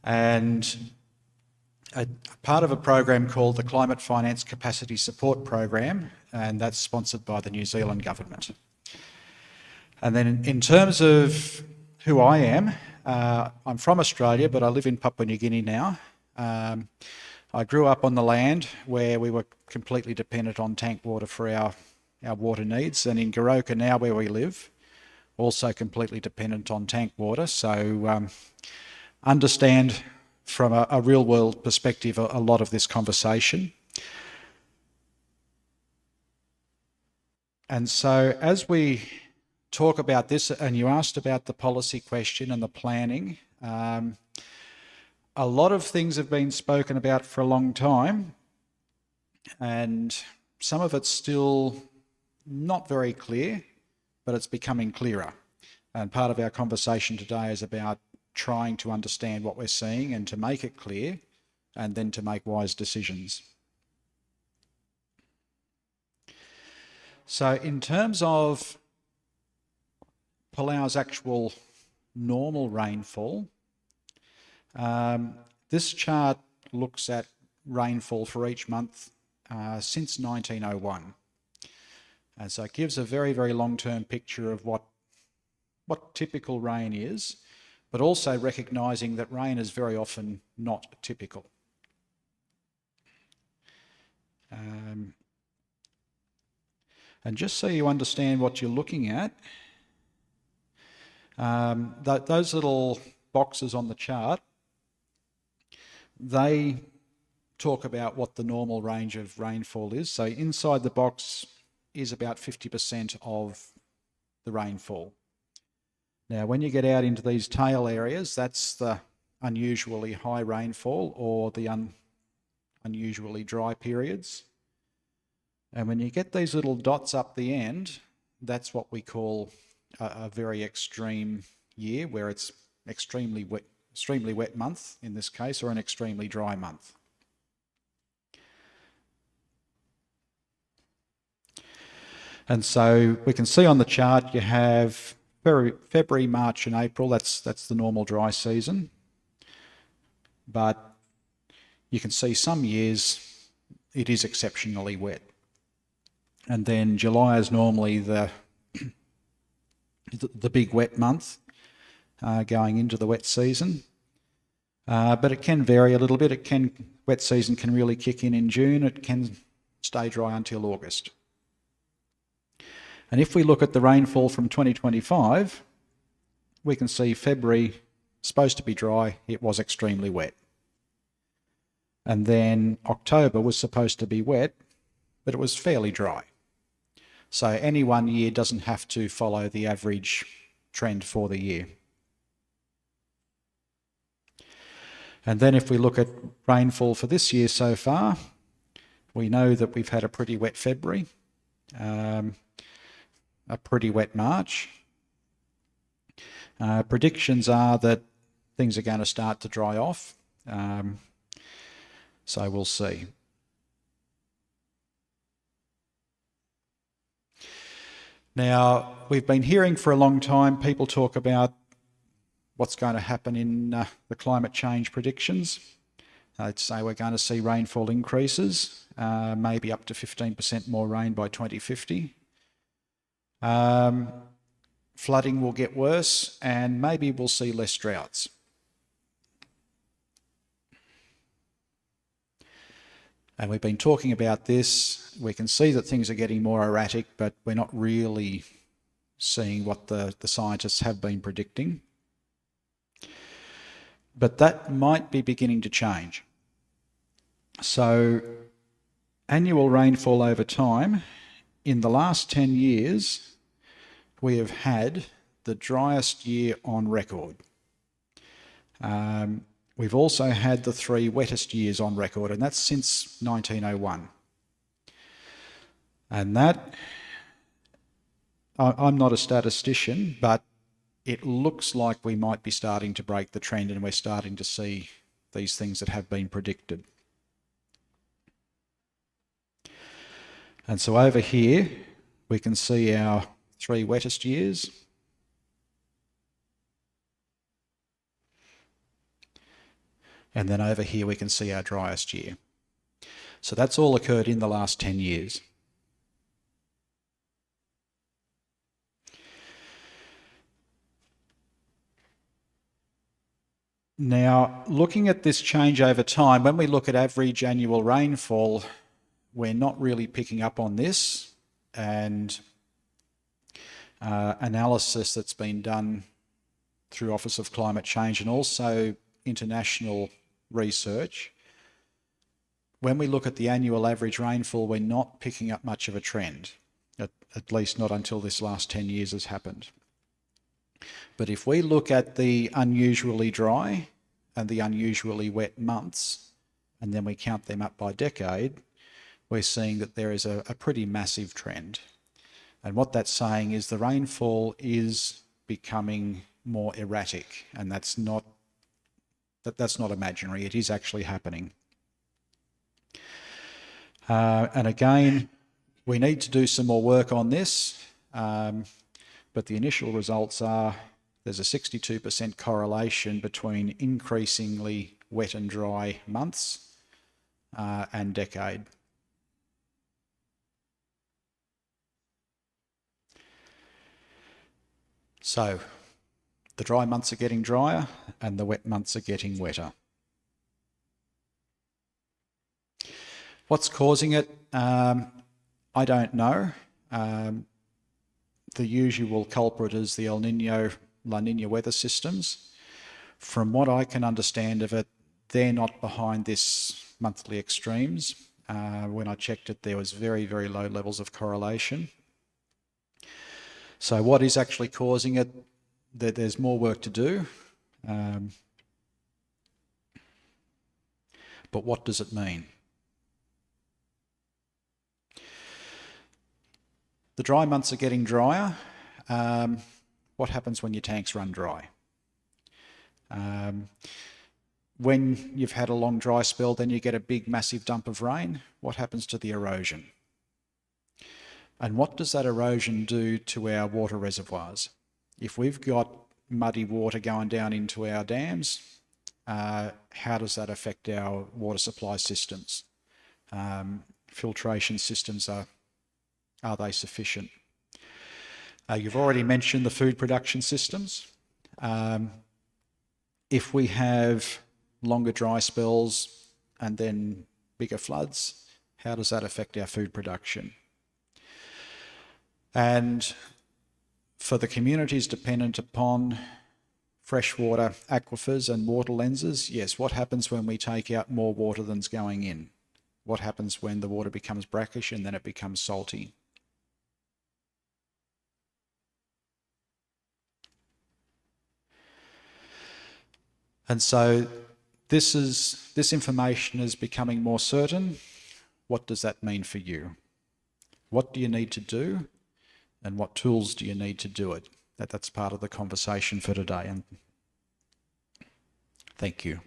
and a part of a program called the Climate Finance Capacity Support Program, and that's sponsored by the New Zealand government. And then in terms of who I am, I'm from Australia, but I live in Papua New Guinea now. I grew up on the land where we were completely dependent on tank water for our water needs, and in Ngarachamayong now where we live, also completely dependent on tank water. So understand from a real world perspective a lot of this conversation. And so as we talk about this, and you asked about the policy question and the planning, a lot of things have been spoken about for a long time, and some of it's still not very clear, but it's becoming clearer. And part of our conversation today is about trying to understand what we're seeing and to make it clear, and then to make wise decisions. So in terms of Palau's actual normal rainfall, this chart looks at rainfall for each month since 1901. And so it gives a very, very long-term picture of what typical rain is, but also recognising that rain is very often not typical. And just so you understand what you're looking at, those little boxes on the chart, they talk about what the normal range of rainfall is. So inside the box is about 50% of the rainfall. Now, when you get out into these tail areas, that's the unusually high rainfall or the unusually dry periods. And when you get these little dots up the end, that's what we call a very extreme year, where it's extremely wet month in this case, or an extremely dry month. And so we can see on the chart you have February, March and April, that's the normal dry season. But you can see some years it is exceptionally wet. And then July is normally the big wet month going into the wet season. But it can vary a little bit. Wet season can really kick in June. It can stay dry until August. And if we look at the rainfall from 2025, we can see February, supposed to be dry, it was extremely wet. And then October was supposed to be wet, but it was fairly dry. So any one year doesn't have to follow the average trend for the year. And then if we look at rainfall for this year so far, we know that we've had a pretty wet February, a pretty wet March. Predictions are that things are going to start to dry off, so we'll see. Now, we've been hearing for a long time people talk about what's going to happen in the climate change predictions. They'd say we're going to see rainfall increases, maybe up to 15% more rain by 2050. Flooding will get worse, and maybe we'll see less droughts. And we've been talking about this. We can see that things are getting more erratic, but we're not really seeing what the scientists have been predicting. But that might be beginning to change. So annual rainfall over time, in the last 10 years, we have had the driest year on record. We've also had the 3 wettest years on record, and that's since 1901. And that, I'm not a statistician, but it looks like we might be starting to break the trend, and we're starting to see these things that have been predicted. And so over here, we can see our 3 wettest years. And then over here, we can see our driest year. So that's all occurred in the last 10 years. Now, looking at this change over time, when we look at average annual rainfall, we're not really picking up on this, and analysis that's been done through Office of Climate Change and also international research, when we look at the annual average rainfall, we're not picking up much of a trend, at least not until this last 10 years has happened. But if we look at the unusually dry and the unusually wet months, and then we count them up by decade, we're seeing that there is a pretty massive trend. And what that's saying is the rainfall is becoming more erratic, and that's not imaginary, it is actually happening. And again, we need to do some more work on this, but the initial results are there's a 62% correlation between increasingly wet and dry months and decade. So the dry months are getting drier and the wet months are getting wetter. What's causing it? I don't know. The usual culprit is the El Nino, La Nina weather systems. From what I can understand of it, they're not behind this monthly extremes. When I checked it, there was very, very low levels of correlation. So what is actually causing it? There's more work to do. But what does it mean? The dry months are getting drier. What happens when your tanks run dry? When you've had a long dry spell, then you get a big, massive dump of rain. What happens to the erosion? And what does that erosion do to our water reservoirs? If we've got muddy water going down into our dams, how does that affect our water supply systems? Filtration systems, are they sufficient? You've already mentioned the food production systems. If we have longer dry spells and then bigger floods, how does that affect our food production? And for the communities dependent upon freshwater aquifers and water lenses, yes, what happens when we take out more water than's going in? What happens when the water becomes brackish and then it becomes salty? And so this information is becoming more certain. What does that mean for you? What do you need to do? And what tools do you need to do it? That's part of the conversation for today. And thank you.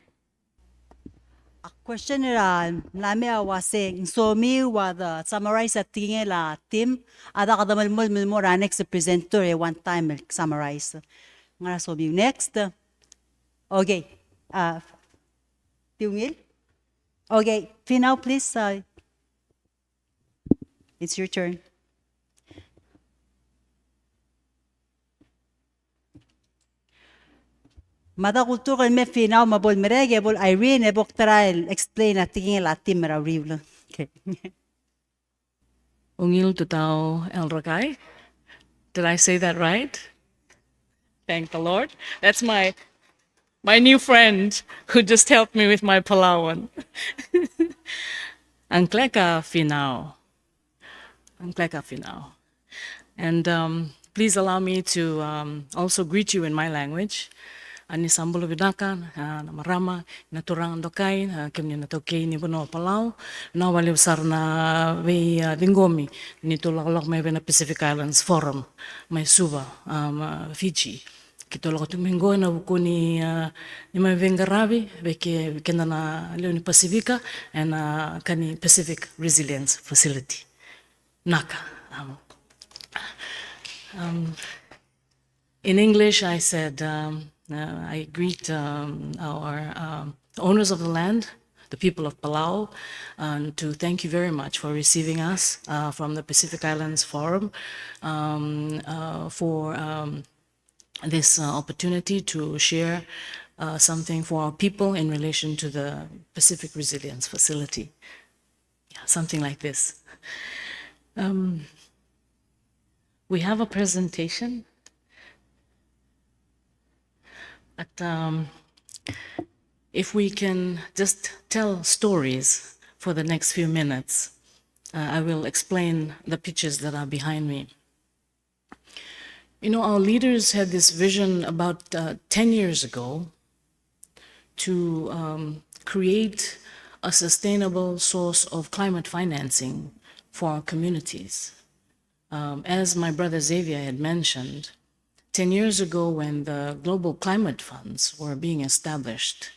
A question era nami awase so mi wa the summarize at tingin la team ada kada mo next presenter one time summarize ngara so mi next okay Tingil okay Finau please it's your turn. Mada kultura me Finau mabol merege bol Irene ebok trial explain at tingin la team ra review. Okay. Ungil tutao el rakai. Did I say that right? Thank the Lord. That's my new friend who just helped me with my Palawan. Angleka Finao. Angleka Finao. And please allow me to also greet you in my language. Ani sambulo vidaka na marama na turang dokai kemni na tokei ni bono Palau na wali usar na we dingomi ni tulak me na Pacific Islands Forum may suba Fiji kito lako tumingo na buku ni may vengarabi beke kena na leo ni Pacifica and kani Pacific Resilience Facility naka in English, I said, I greet our owners of the land, the people of Palau, to thank you very much for receiving us from the Pacific Islands Forum for this opportunity to share something for our people in relation to the Pacific Resilience Facility. Yeah, something like this. We have a presentation. But if we can just tell stories for the next few minutes, I will explain the pictures that are behind me. You know, our leaders had this vision about 10 years ago to create a sustainable source of climate financing for our communities. As my brother Xavier had mentioned, 10 years ago, when the global climate funds were being established,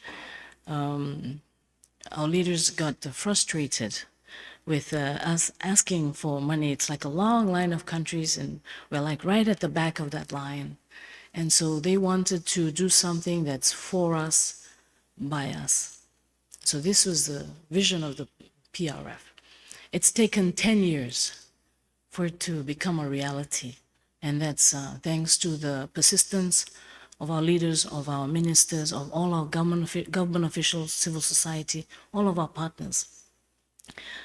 our leaders got frustrated with us asking for money. It's like a long line of countries, and we're like right at the back of that line. And so they wanted to do something that's for us, by us. So this was the vision of the PRF. It's taken 10 years for it to become a reality. And that's thanks to the persistence of our leaders, of our ministers, of all our government officials, civil society, all of our partners.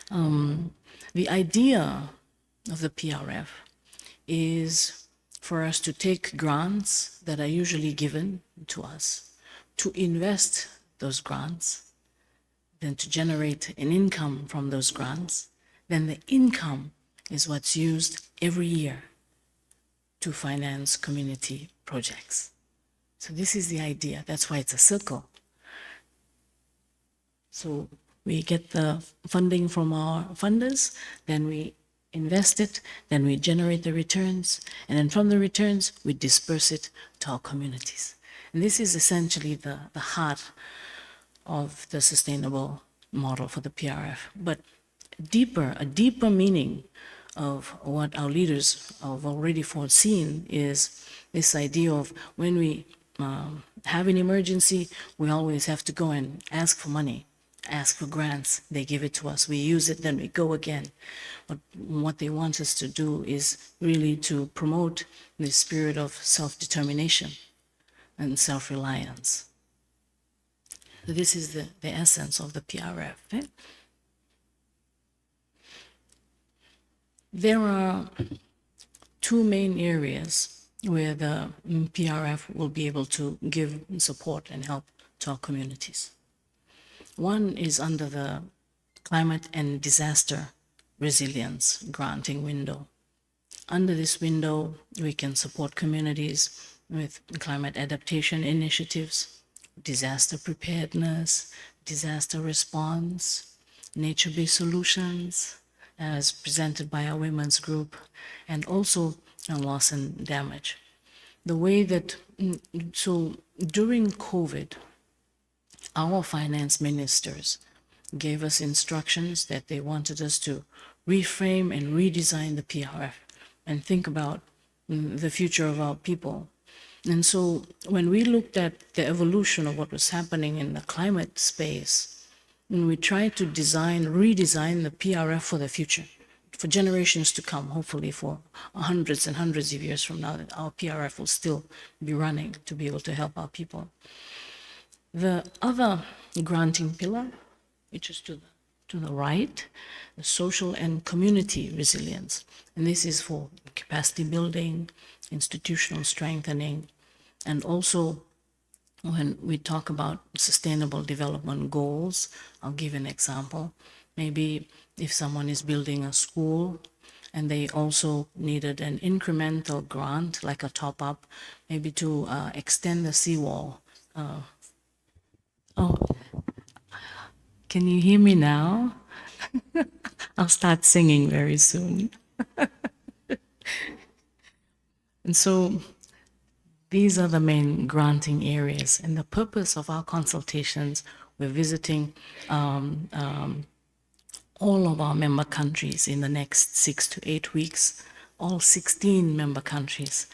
The idea of the PRF is for us to take grants that are usually given to us, to invest those grants, then to generate an income from those grants. Then the income is what's used every year to finance community projects. So this is the idea. That's why it's a circle. So we get the funding from our funders, then we invest it, then we generate the returns, and then from the returns, we disperse it to our communities. And this is essentially the heart of the sustainable model for the PRF. But a deeper meaning of what our leaders have already foreseen is this idea of when we have an emergency, we always have to go and ask for money, ask for grants. They give it to us, we use it, then we go again. But what they want us to do is really to promote the spirit of self-determination and self-reliance. So this is the essence of the PRF. Eh? There are two main areas where the PRF will be able to give support and help to our communities. One is under the Climate and Disaster Resilience Granting window. Under this window, we can support communities with climate adaptation initiatives, disaster preparedness, disaster response, nature-based solutions, as presented by our women's group, and also loss and damage. The way that, so during COVID, our finance ministers gave us instructions that they wanted us to reframe and redesign the PRF and think about the future of our people. And so when we looked at the evolution of what was happening in the climate space, and we tried to redesign the PRF for the future, for generations to come, hopefully for hundreds and hundreds of years from now, that our PRF will still be running to be able to help our people. The other granting pillar, which is to to the right, the social and community resilience. And this is for capacity building, institutional strengthening, and also when we talk about sustainable development goals, I'll give an example. Maybe if someone is building a school and they also needed an incremental grant, like a top-up, maybe to extend the seawall. Oh, can you hear me now? I'll start singing very soon. And so these are the main granting areas. And the purpose of our consultations, we're visiting all of our member countries in the next 6 to 8 weeks, all 16 member countries,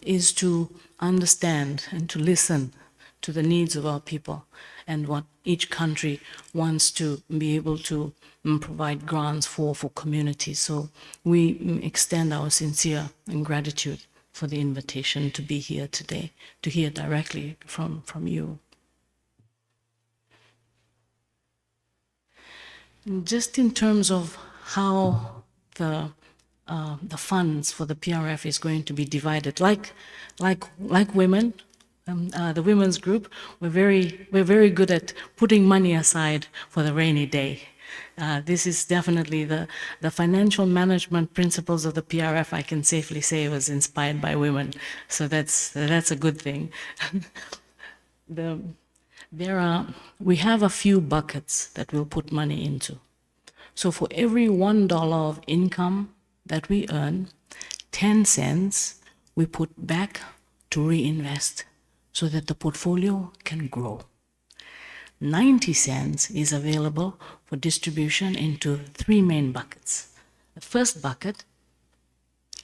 is to understand and to listen to the needs of our people and what each country wants to be able to provide grants for communities. So we extend our sincere gratitude for the invitation to be here today, to hear directly from you. Just in terms of how the funds for the PRF is going to be divided, like women, the women's group, we're very good at putting money aside for the rainy day. This is definitely the financial management principles of the PRF, I can safely say, was inspired by women. So that's a good thing. We have a few buckets that we'll put money into. So for every $1 of income that we earn, 10 cents we put back to reinvest so that the portfolio can grow. 90 cents is available for distribution into 3 main buckets. The first bucket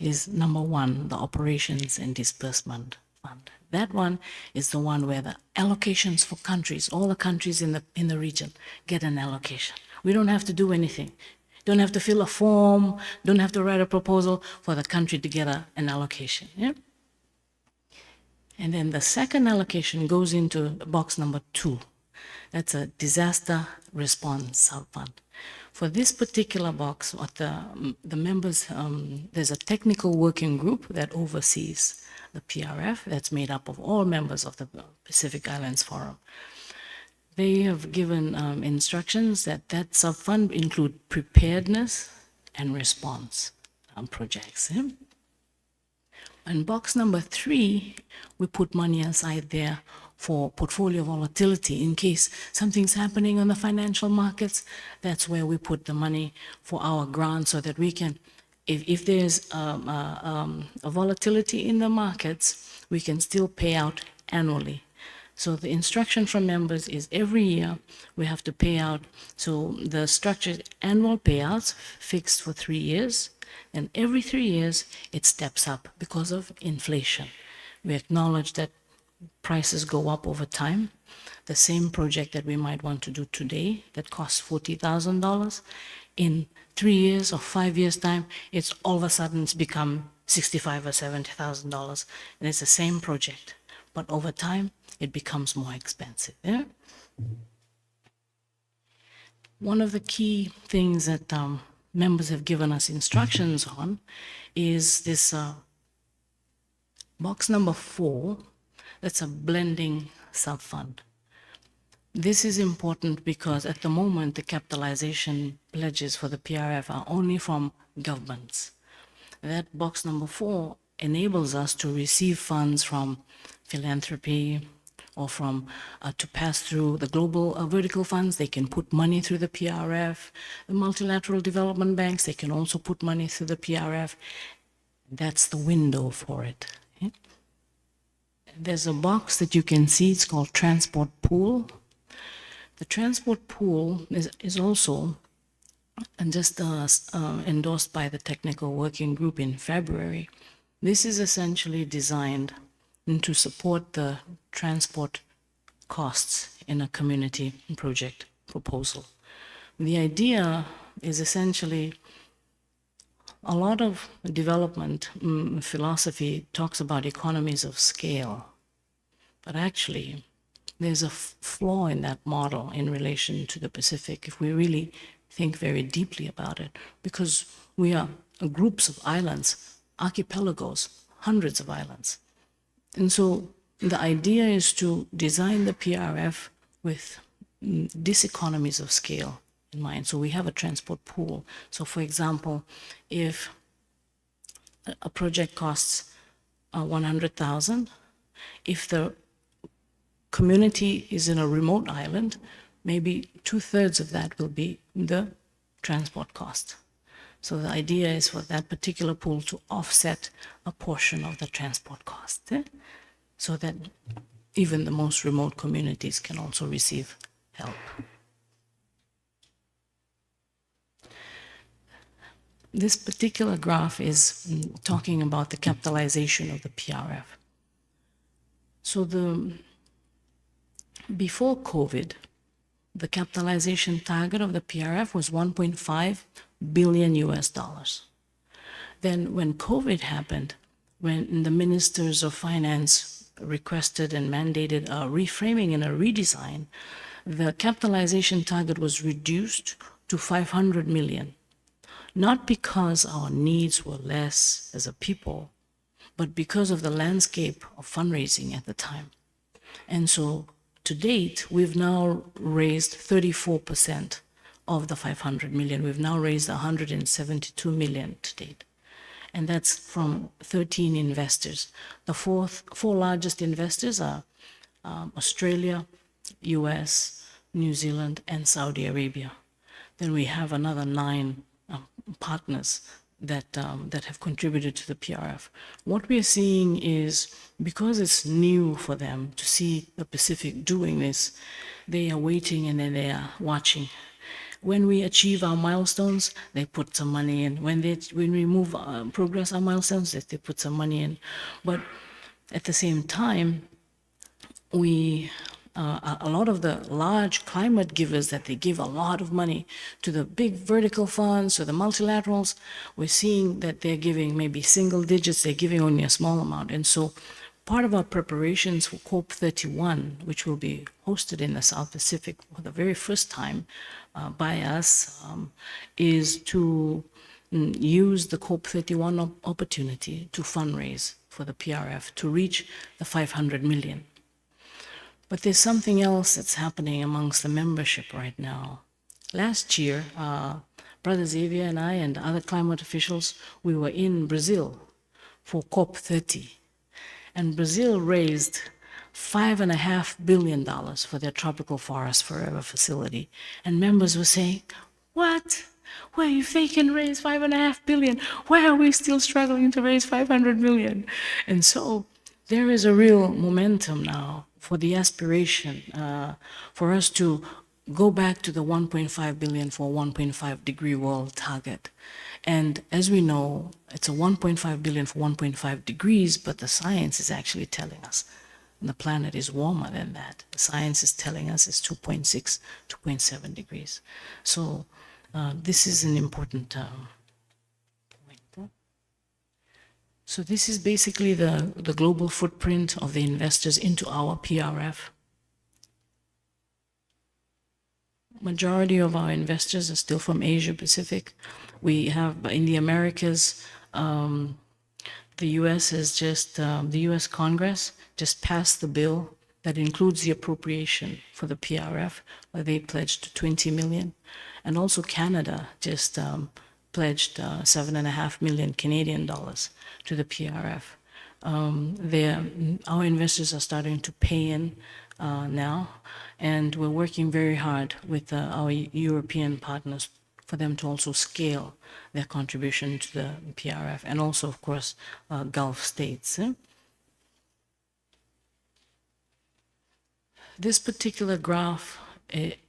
is number 1, the Operations and Disbursement Fund. That one is the one where the allocations for countries, all the countries in the region get an allocation. We don't have to do anything. Don't have to fill a form, don't have to write a proposal for the country to get an allocation. Yeah? And then the second allocation goes into box number 2. That's a disaster response sub-fund. For this particular box, what the members, there's a technical working group that oversees the PRF that's made up of all members of the Pacific Islands Forum. They have given instructions that sub-fund include preparedness and response projects. Yeah? And box number 3, we put money aside there for portfolio volatility in case something's happening on the financial markets. That's where we put the money for our grants so that we can, if there's a volatility in the markets, we can still pay out annually. So the instruction from members is every year we have to pay out. So the structured annual payouts fixed for 3 years, and every 3 years it steps up because of inflation. We acknowledge that prices go up over time. The same project that we might want to do today that costs $40,000, in 3 years or 5 years time, it's all of a sudden it's become $65,000 or $70,000, and it's the same project, but over time it becomes more expensive. Yeah? One of the key things that members have given us instructions on is this box number 4. That's a blending sub-fund. This is important because at the moment the capitalization pledges for the PRF are only from governments. That box number 4 enables us to receive funds from philanthropy or from to pass through the global vertical funds. They can put money through the PRF. The multilateral development banks, they can also put money through the PRF. That's the window for it. Okay? There's a box that you can see, it's called Transport Pool. The Transport Pool is also just endorsed by the Technical Working Group in February. This is essentially designed to support the transport costs in a community project proposal. The idea is essentially a lot of development philosophy talks about economies of scale, but actually there's a flaw in that model in relation to the Pacific if we really think very deeply about it, because we are groups of islands, archipelagos, hundreds of islands. And so the idea is to design the PRF with diseconomies of scale in mind. So we have a transport pool. So for example, if a project costs 100,000, if the community is in a remote island, maybe 2/3 of that will be the transport cost. So the idea is for that particular pool to offset a portion of the transport cost, so that even the most remote communities can also receive help. This particular graph is talking about the capitalization of the PRF. So before COVID, the capitalization target of the PRF was 1.5 billion US dollars. Then when COVID happened, when the ministers of finance requested and mandated a reframing and a redesign, the capitalization target was reduced to 500 million. Not because our needs were less as a people, but because of the landscape of fundraising at the time. And so to date, we've now raised 34% of the 500 million. We've now raised 172 million to date. And that's from 13 investors. The four largest investors are Australia, US, New Zealand, and Saudi Arabia. Then we have another 9 partners that have contributed to the PRF. What we are seeing is, because it's new for them to see the Pacific doing this, they are waiting and then they are watching. When we achieve our milestones, they put some money in. When we move progress our milestones, they put some money in. But at the same time, a lot of the large climate givers that they give a lot of money to the big vertical funds, to the multilaterals, we're seeing that they're giving maybe single digits, they're giving only a small amount. And so part of our preparations for COP31, which will be hosted in the South Pacific for the very first time by us, is to use the COP31 opportunity to fundraise for the PRF to reach the 500 million. But there's something else that's happening amongst the membership right now. Last year, Brother Xavier and I and other climate officials, we were in Brazil for COP30. And Brazil raised $5.5 billion for their Tropical Forest Forever facility. And members were saying, what? Well, if they can raise $5.5 billion, why are we still struggling to raise 500 million? And so there is a real momentum now for the aspiration for us to go back to the 1.5 billion for 1.5 degree world target. And as we know, it's a 1.5 billion for 1.5 degrees, but the science is actually telling us the planet is warmer than that. The science is telling us it's 2.6, 2.7 degrees. So this is an important point. So this is basically the global footprint of the investors into our PRF. Majority of our investors are still from Asia Pacific. We have in the Americas, the US has just, the US Congress just passed the bill that includes the appropriation for the PRF, where they pledged 20 million. And also Canada just pledged 7.5 million Canadian dollars to the PRF. Our investors are starting to pay in now, and we're working very hard with our European partners for them to also scale their contribution to the PRF, and also, of course, Gulf states. This particular graph,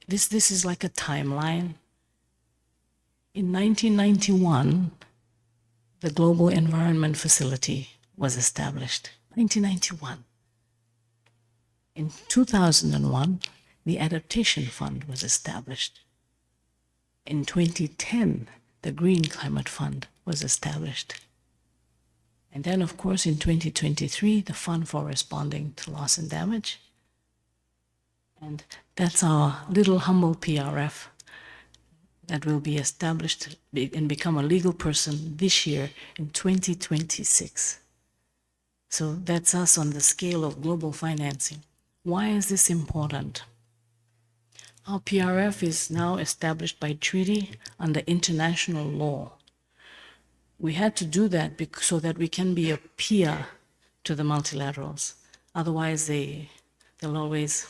this is like a timeline. In 1991, the Global Environment Facility was established. 1991. In 2001, the Adaptation Fund was established. In 2010, the Green Climate Fund was established. And then, of course, in 2023, the Fund for Responding to Loss and Damage. And that's our little humble PRF that will be established and become a legal person this year in 2026. So that's us on the scale of global financing. Why is this important? Our PRF is now established by treaty under international law. We had to do that so that we can be a peer to the multilaterals. Otherwise, they'll always,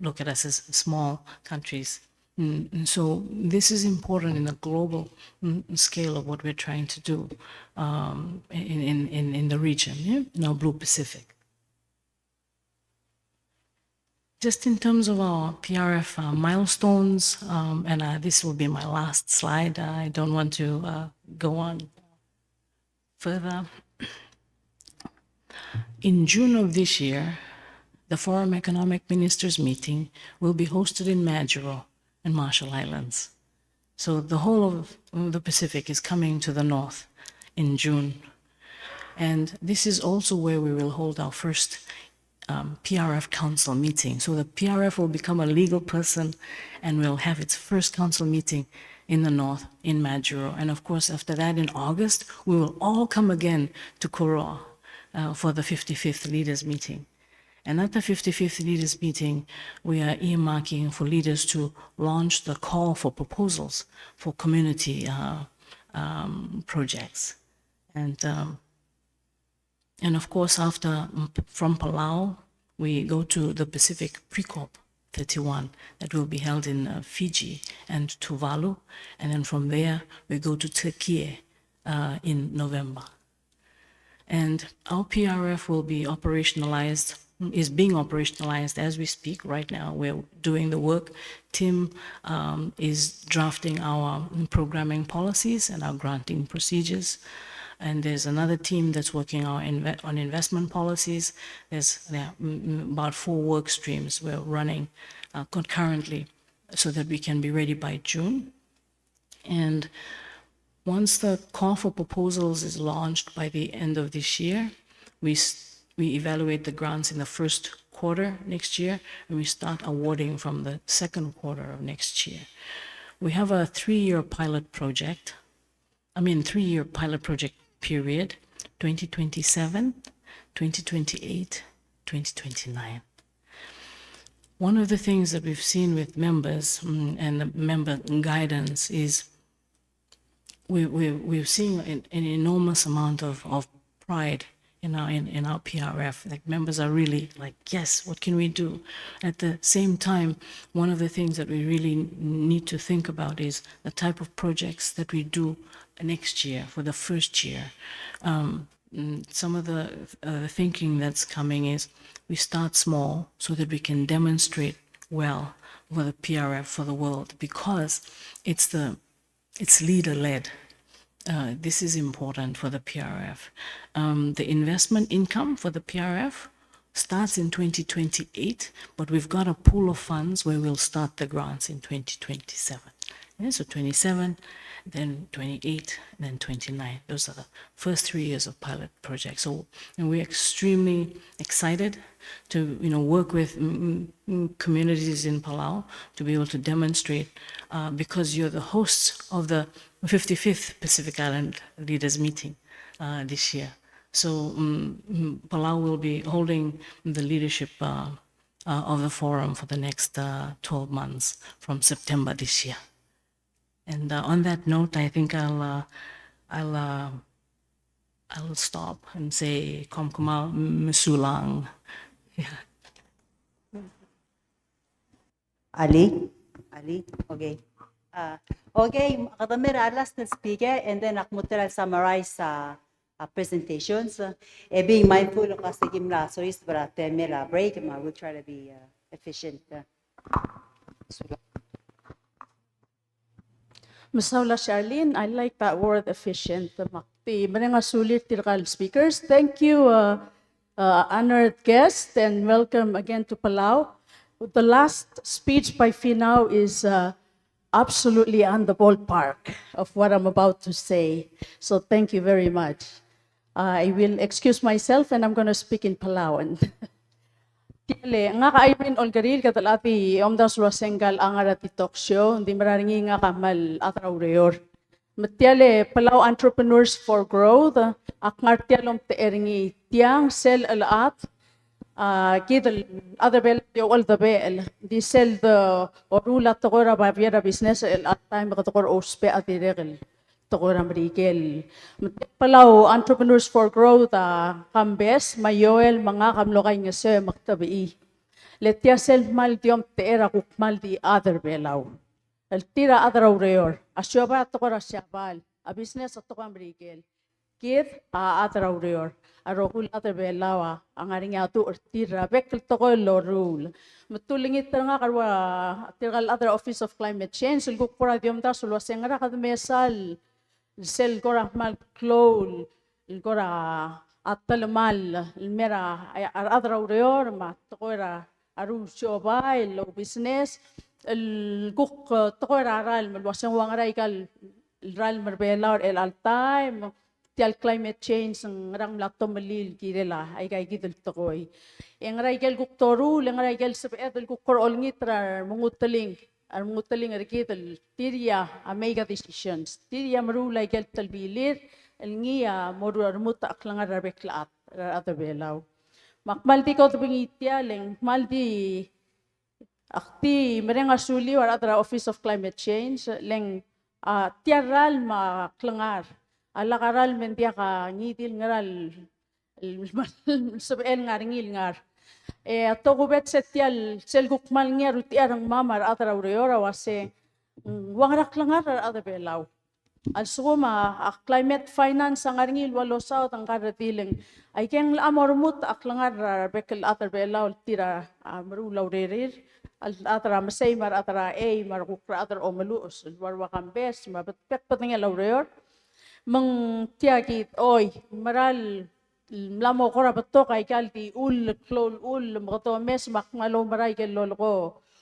look at us as small countries. And so this is important in the global scale of what we're trying to do in the region, in our Blue Pacific. Just in terms of our PRF milestones, and this will be my last slide. I don't want to go on further. In June of this year, the Forum Economic Ministers meeting will be hosted in Majuro and Marshall Islands. So the whole of the Pacific is coming to the north in June. And this is also where we will hold our first PRF Council meeting. So the PRF will become a legal person and will have its first council meeting in the north, in Majuro. And of course, after that, in August, we will all come again to Koroa for the 55th Leaders Meeting. And at the 55th Leaders Meeting, we are earmarking for leaders to launch the call for proposals for community projects. And of course, from Palau, we go to the Pacific Pre-COP 31 that will be held in Fiji and Tuvalu. And then from there, we go to Turkey in November. And our PRF will be is being operationalized as we speak right now. We're doing the work. Tim is drafting our programming policies and our granting procedures. And there's another team that's working on investment policies. There's about 4 work streams we're running concurrently so that we can be ready by June. And once the call for proposals is launched by the end of this year, we evaluate the grants in the first quarter next year, and we start awarding from the second quarter of next year. We have a 3-year pilot project period, 2027, 2028, 2029. One of the things that we've seen with members and the member guidance is we've seen an enormous amount of pride in our PRF. Like, members are really like, yes, what can we do? At the same time, one of the things that we really need to think about is the type of projects that we do next year for the first year. Some of the thinking that's coming is we start small so that we can demonstrate well for the PRF for the world, because it's leader-led. This is important for the PRF. The investment income for the PRF starts in 2028, but we've got a pool of funds where we'll start the grants in 2027. Yeah, so 27, then 28, and then 29. Those are the first 3 years of pilot projects. So, and we're extremely excited to work with communities in Palau to be able to demonstrate, because you're the hosts of the 55th Pacific Island Leaders Meeting this year. So Palau will be holding the leadership of the forum for the next 12 months from September this year. And on that note, I think I'll stop and say Komkoma Misulang. Yeah. Ali, okay. Okay, Kadamira, last speaker, and then Akmutel summarize presentations. Being mindful of Kasagimla, so it's but a break, and we'll try to be efficient. Masaula Charlene, I like that word efficient. The mga sulit tirkal speakers. Thank you, honored guest, and welcome again to Palau. The last speech by Finau is absolutely on the ballpark of what I'm about to say. So thank you very much. I will excuse myself and I'm going to speak in Palauan. Tiale, nga ka Irene Olgaril katalati omdas wasengal angarati talk show, hindi mararingi nga kamal atraureor. Matiale Palau Entrepreneurs for Growth, akmartialom te eringi tiang sel alat, kidal other bel yo all the bel, di sel the orula tokora baviera business el at time katokor ospe atiregel. Tokora Mrigel. Palau Entrepreneurs for Growth, kambes, mayoel, mga kamlokay nga se magtabi. Letia self mal diom teera kukmal di other belaw. El tira other aureor. Asyoba tokora syabal. A business at tokam Mrigel. Kid other aureor. Arokul other belawa. Ang aring ato or tira. Bekal toko lo rule. Matulingit nga karwa tiral other Office of Climate Change. Sulguk pura diom ta sulwasengara kadmesal. Sel gora mal clone, gora atalamal, mera adra ureor ma tokoira aru shobai lo business el guk tokoira ral malwasang wangara ikal ral marbela el altay tial climate change ng rang lato malil kirela ay kay gidel tokoy ang raikel guk toru ang raikel sabet el guk korol ngitra mungutaling المغتلين ركيت التيريا أميجا decisions تيريا مرو لايكل تلبيلير النيا مرو رموت أكلنا ربكلات رأتبلاو مقبل دي كود بنيتيا لين مقبل دي أختي مرينا سولي ورا Office of Climate Change لين تيرال ما كلنار على كرال من تيا كنيديل نرال السبعين نارنيل نار togubet setial sel gukmal niya ruti arang mamar atra ureora wase wangrak langar ada belaw al suma climate finance ang aringil walo sa ang karatiling ay keng amormut aklangar bekel atra belaw tira marulaw rerir al atra masay mar atra mar kukra atra omaluos warwa kambes mabet patengel laureor mang tiagit oy maral lamo ko rabato kay kalti klol mga mes makngalo maray kay lolo ko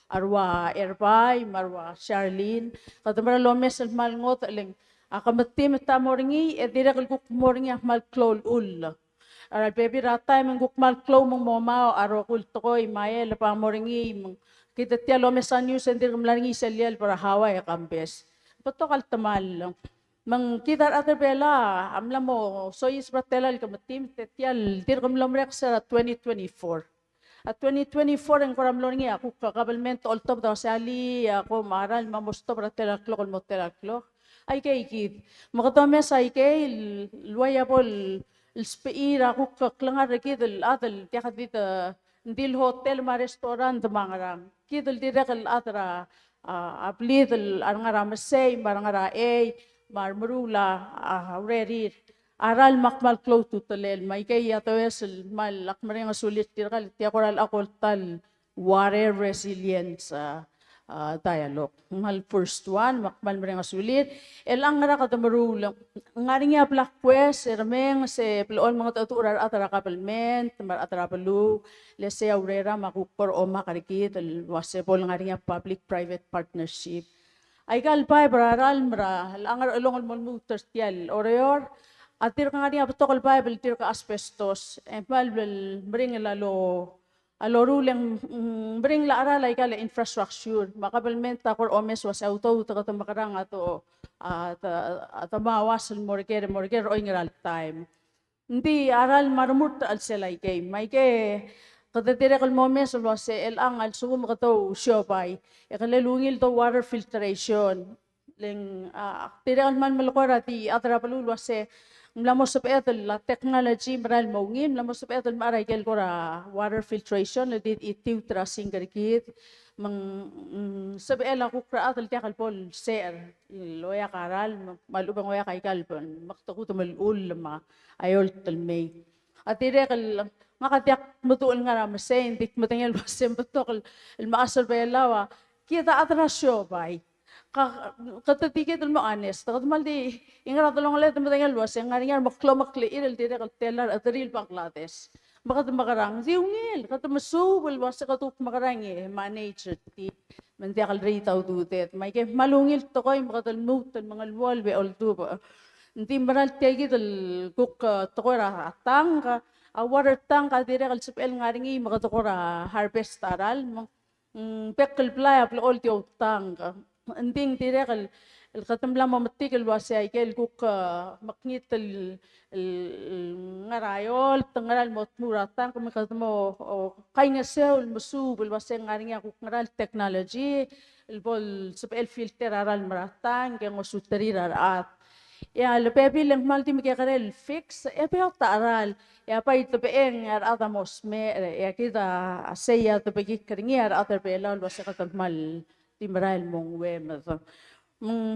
arwa erbay marwa Charlene kadamara lomes mal ngot aling akamati mata moringi edira kul moringi mal klol ara baby rata mang mal klo mong mama aro kul tokoy mael pa moringi kita tia lomes anyu sendir mlaringi selial para hawa ya kambes patokal tamal mang kita ater bela amla mo so is bratelal kamatim tetial dir kamlamrek sa 2024 at 2024 ang karamlon ngi ako kakabalmento all top daw sali ako maral mamusto bratelal klok motelal klok ay kay kid makatome sa kay loyable speira ako kaklangar kid adal tiyak dito dil hotel ma restaurant mangarang kidul direkal atra ablid arangara masay marangara marmurula rerir aral makmal close to talel may kay atawes mal akmaring sulit tirakal tiakoral akol tal water resilience dialogue mal first one makmal maring sulit elang ra kadamarula ngaring ya black quest ermeng se plon mga tuturar atara kapalment mar atara palu lese aurera makukor o makarikit wasebol ngaring ya public private partnership ay kalpay bararal mara langar along mo tertial oreor atir ka ngani aptokal bible tir ka asbestos empal bring lalo aloruleng bring la aral ay kala infrastructure makabalmenta kor omes was auto ta makarang ato mawas morger oy ngal time hindi aral marmut al selay kay may kay kadetire kal momes was el angal sugum kato siopay ikalalungil to water filtration leng tiral man malukora ti atra palul was mlamos sa petal la technology maral maungin mlamos sa petal maray kel kora water filtration le dit itiu tracing garkit mang sabela ko kraatal ti kalpol ser loya karal malubang oya kay kalpon maktaku tumalul ma ayol talmay at tirekal makatiyak mutuol nga ramas indik matengel wasem betok el maasal belawa kita atrasyo bay katatikit el maanes takatmal di ingara tolong let matengel wasem ngaringar maklo makli il tirekal telar atril paklates bakat makarang ziungil katamasubel wasa katuk makarang manage ti mantiakal ritaw dutet may kay malungil to koy makatal mutan mga walbe all tuba hindi maral tegi del kuk tokora atang water tank adire kal supel ngaringi makatokora harvest aral pekkel playa plo ol ti tank ending dire kal الختم ممتيك الواسع كل كوك مقنيت الغرايول تنغرا المطمورة تانك مكتمو قاين سو المسوب الواسع غارينيا كوك غرا التكنولوجي البول سبيل فلتر على المراتان كان وسوتري رات يا البيبي لما مالتي مكيغرا الفيكس يا بيو تارال يا باي تبين يا هذا موسمي يا كده اسيا تبقي كرني يا هذا بيلا الواسع مال تمرال مون ويم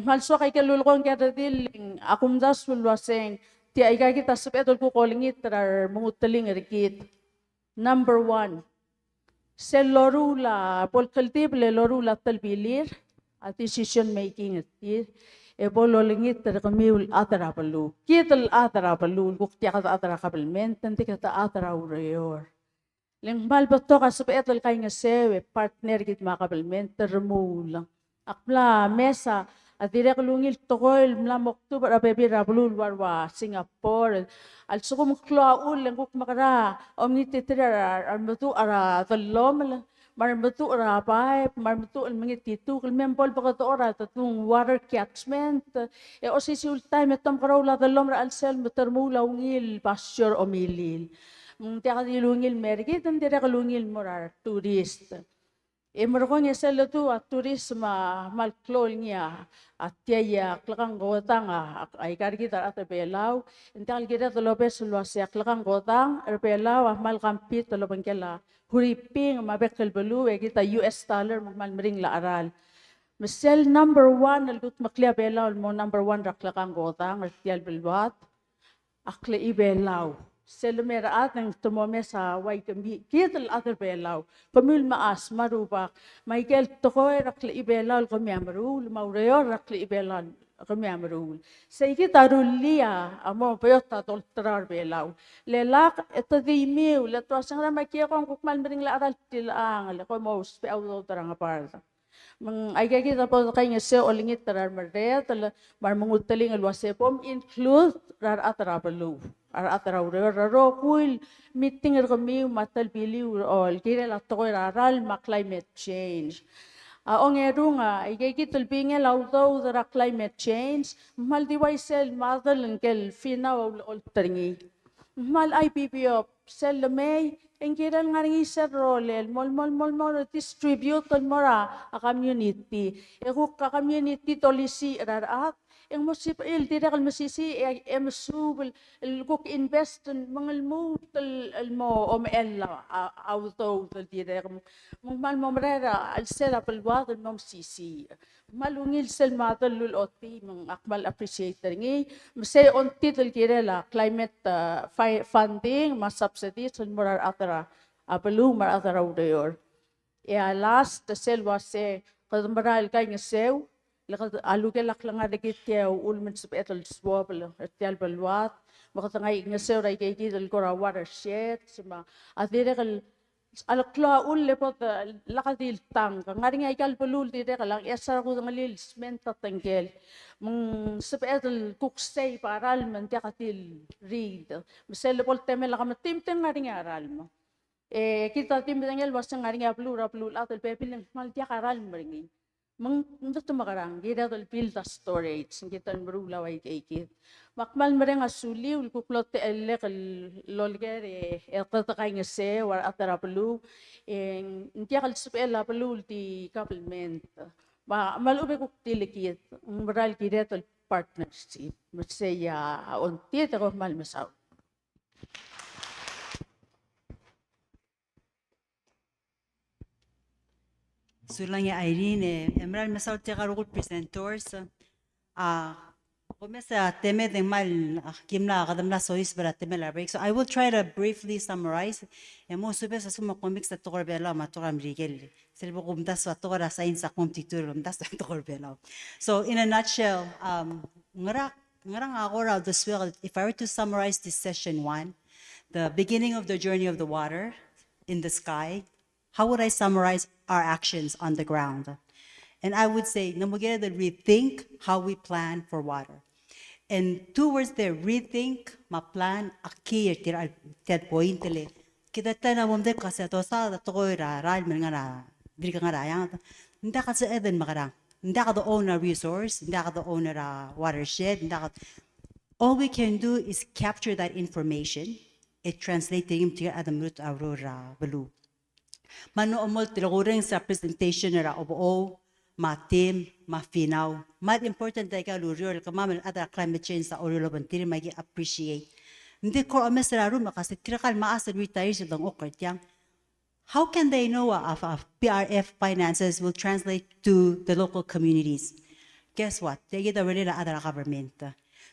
Malso kay kalulkong kaya diling akum das fulwaseng ti ay kay kita sabetol ko kolingit tar mungutaling rikit. Number 1, se lorula pol kultible lorula talbilir at decision making ti e bololingit tar kamiul atara palu. Kital atara palu bukti ka atara kabelment tanti ka atara urayor. Leng malbato ka sabetol kay nga sewe partner git makabelment tar mulang. Akla mesa at direk lungil tokoil mlam October abebi rabulul warwa Singapore al sukum klaul lenguk makara omni titira armatu ara tallom marmatu ara pai marmatu al mangit titu kelmembol bagato ora tatung water catchment e osisi ultime tom karola tallom al sel mutermula ungil pasture omilil tiaka dilungil mergi tan direk lungil morar tourist Emerkong eselo tu at turisma malklol niya at tiya klakang gotang ay kargita at belaw ental kita tolopes luas ya klakang gotang belaw mal kampit tolopang kela huriping mabekal belu kita US dollar mal mering la aral Mesel number 1 algut maklia belaw mo number 1 raklakang gotang at tial belwat akle ibelaw selumera atang tumome sa way kami kital atar belaw kamul maas marubak Michael tokoy rakle ibelaw kami amrul maureo rakle ibelaw kami amrul say kita rulia amo peyota toltrar belaw lelak etadimiu letwasang na makia kong kukmal mering la aral tilang le ko mo spe auto tarang aparta ay kita po kay nga se olingit tarar marre tal mar mangutaling alwase pom include rar atrabalu ar atrawre raro kuil meeting kami matal bili ol kire la toy raral ma climate change ong erunga ay kita bingel auto the climate change mal diwaisel madal ngel fina ol tringi mal IPPO sel may engkiral nga rin isa role mol distribute mora a community ka community tolisi rarat ang musip direk al masisi emsubel kuk invest mga mo auto direk mal momrera al sera pelwat mom sisi malungil sel matal lul oti mang akmal appreciator ngi say on title kirela climate funding mas subsidies on morar atara apelu mar atara udayor ya last the sel was say kadmaral kay nga sew lakad aluge laklang adikit ya ulmen sebetal swab tial belwat makatangay nga sew ray kay kidal kora watershed sima adire kal alakla ulle pot lakadil tang ngari nga ikal pelul dire kalang esar ko ngalil smenta tangkel mong sebetal kuksay paral man tiya katil read misel pol temel lakamatim teng ngari nga aral mo kita tim tangel wasang ngari nga plul atal pepil mal tiya karal mringi mang dito makarang gira dal build a storage kita merula way kay makmal mereng asuli ul kuklot te elle kal lolger tatakay nga se war atara pelu intiya kal supela pelu ti couplement malube kuk tilikit moral gira dal partnership masaya on tita ko mal masaw Sulang ya Irene, emerald masal te karukul presenters. Kumesa teme de mal kimla kadam la sois bara teme la break. So I will try to briefly summarize. Emo sube sa suma comics at tokor bela matura mrigel. Selbo kumtas wa tokora science akum titur kumtas tokor bela. So in a nutshell, ngarang agora this will if I were to summarize this session 1, the beginning of the journey of the water in the sky, how would I summarize our actions on the ground? And I would say, rethink how we plan for water. And towards the rethink, ma plan, aki tira ted point le. Kita tana mom de kasi to sa to ko ra ral men ngara diri ka ngara yang. Nda ka sa eden makarang. Nda ka the owner resource, nda ka the owner watershed, nda ka. All we can do is capture that information. It translates into adam root aurora balu. Mano omol tilagureng sa presentation na obo ma team ma finaw. Mat important dai ka lurior ka mamal ada climate change sa orilo bantir magi appreciate. Hindi ko amesra rum kasi tirakal maasal retire sa dang okrat yang. How can they know if PRF finances will translate to the local communities? Guess what? They get already la other government.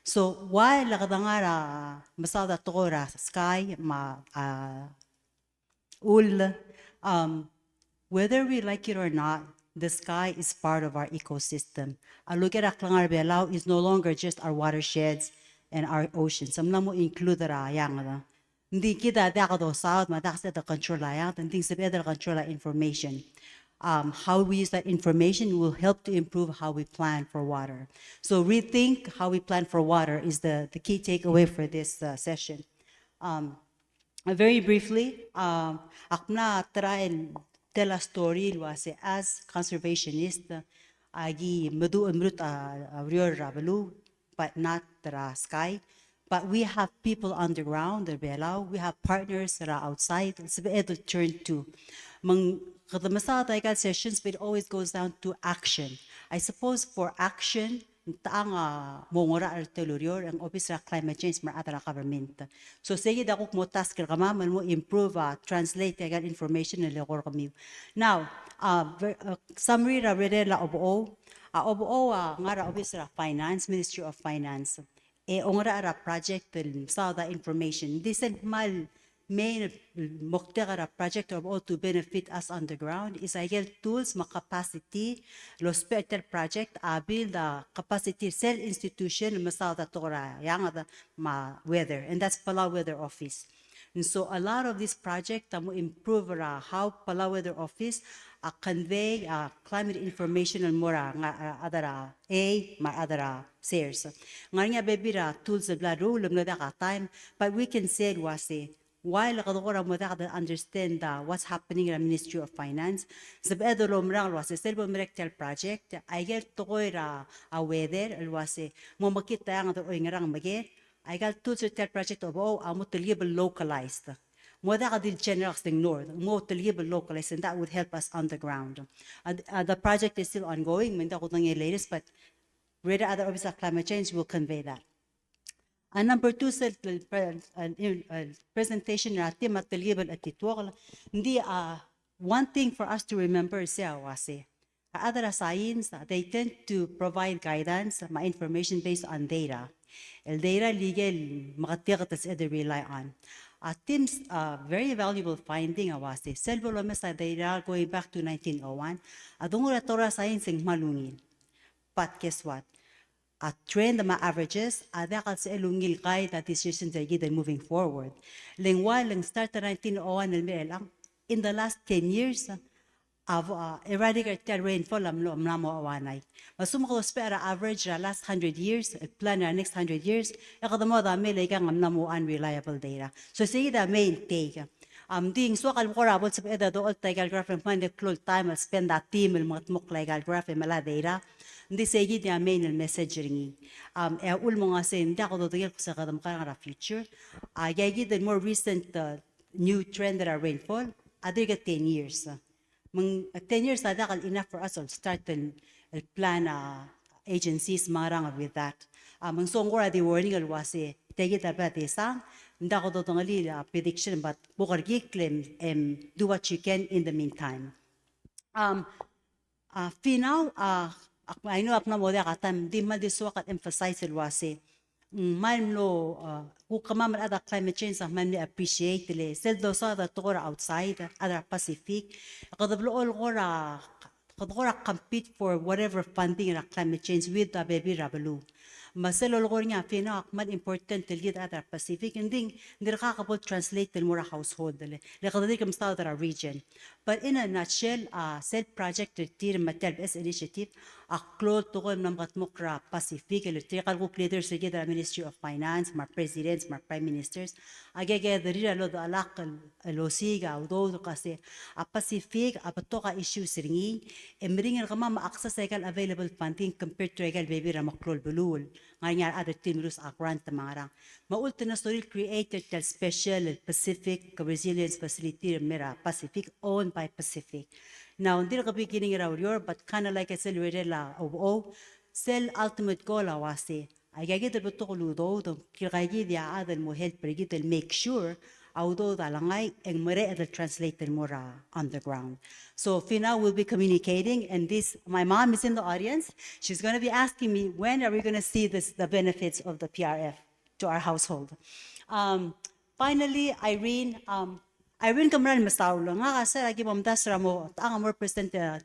So while la kadangara masada tokora sa sky ma whether we like it or not, the sky is part of our ecosystem. Alugera Klangar Belao is no longer just our watersheds and our oceans. Some mo include ra yang. Hindi kita dakado south madaksa the control yang and things of other control information. How we use that information will help to improve how we plan for water. So rethink how we plan for water is the key takeaway for this session. Very briefly, akna try tell a story was as conservationist, agi madu umrut rior rabalu, but not the sky. But we have people underground, the Belao. We have partners that are outside. It's able to turn to. The masada sessions, but it always goes down to action. I suppose for action, taang mongora ar telurior ang office of climate change mar atara government. So sige dako mo task kama man mo improve translate agal information na lekor kami. Now, summary ra la obo ngara office of finance, Ministry of Finance. Ongra ara project sa the information. This is mal main moktera project of all to benefit us on the ground is I get tools ma capacity los better project build the capacity cell institution masada tora yang ma weather, and that's Palau Weather Office. And so a lot of this project improve how Palau Weather Office convey climate information and more other ma other shares. Nganya baby tools of la rule time, but we can say was while I understand what's happening in the Ministry of Finance, the was a silver rectal project. I get to a weather, it was a momakita ang oingarang mage. I got two certain project of localized. More did general thing north, more localized, and that would help us on the ground. The project is still ongoing, latest, but rather other office of climate change will convey that. And number two, presentation one thing for us to remember is other science, they tend to provide guidance, information based on data. El data legal they rely on. Tim's very valuable finding was data going back to 1901. Adungura science malungin. But guess what? Trend the averages, adakal sa elungil kay that decisions are given moving forward. Lengwa lang start 1901 in the last 10 years of erratic rainfall amnamo awanay. Masuma ko spera average last 100 years, plan next 100 years, ekadamo dami legang amnamo unreliable data. So say the main take. Ding so kal ko rabot sa eda do all legal graph and find the close time spend that team mok legal graph mala data. Hindi sige niya main message ringi. Ul mga sen da ko dodogel ko sa kadam ka future. Yagi the more recent new trend that are rainfall. Other 10 years. 10 years na dakal enough for us to start the plan agencies marang with that. Mang songora di warning alwase. Tegi tapete sang. Nda ko dodongali prediction but bukar claim do what you can in the meantime. Finaw I know apna mo katam di mal diswakat emphasize wase mallo who kamam other climate change man appreciate le sel do sa da tora outside other Pacific kadablo all gora compete for whatever funding in climate change with the baby rabalu masalolor nga fina akmal important tilgid at Pacific and ding nirkakabot translate til mura household le lekadadi kam style that region. But in a nutshell, self project tir matel bes initiative aklol to ko namgat mukra Pacific le tikal ko leaders sigid the Ministry of Finance, my presidents, my prime ministers. Agege the real lo alak losiga udo kasi a Pacific apatoka issues ringi emring kama ma-access egal available funding compared to egal baby ra maklol bulul nganya other team rus grant mangarang maulta na story created tel special Pacific resilience facility mera Pacific owned by Pacific. Now hindi ka beginning around your but kind of like I said la o sell ultimate goal awase ay gagit beto ludo do kirgagi dia adal mo help pergit make sure although dalangay ang mere the translator mora on the ground. So Fina will be communicating, and this my mom is in the audience. She's going to be asking me when are we going to see the benefits of the PRF to our household. Finally, Irene. Irene Kamran Masaulo nga kasi lagi mamdas ramo ang more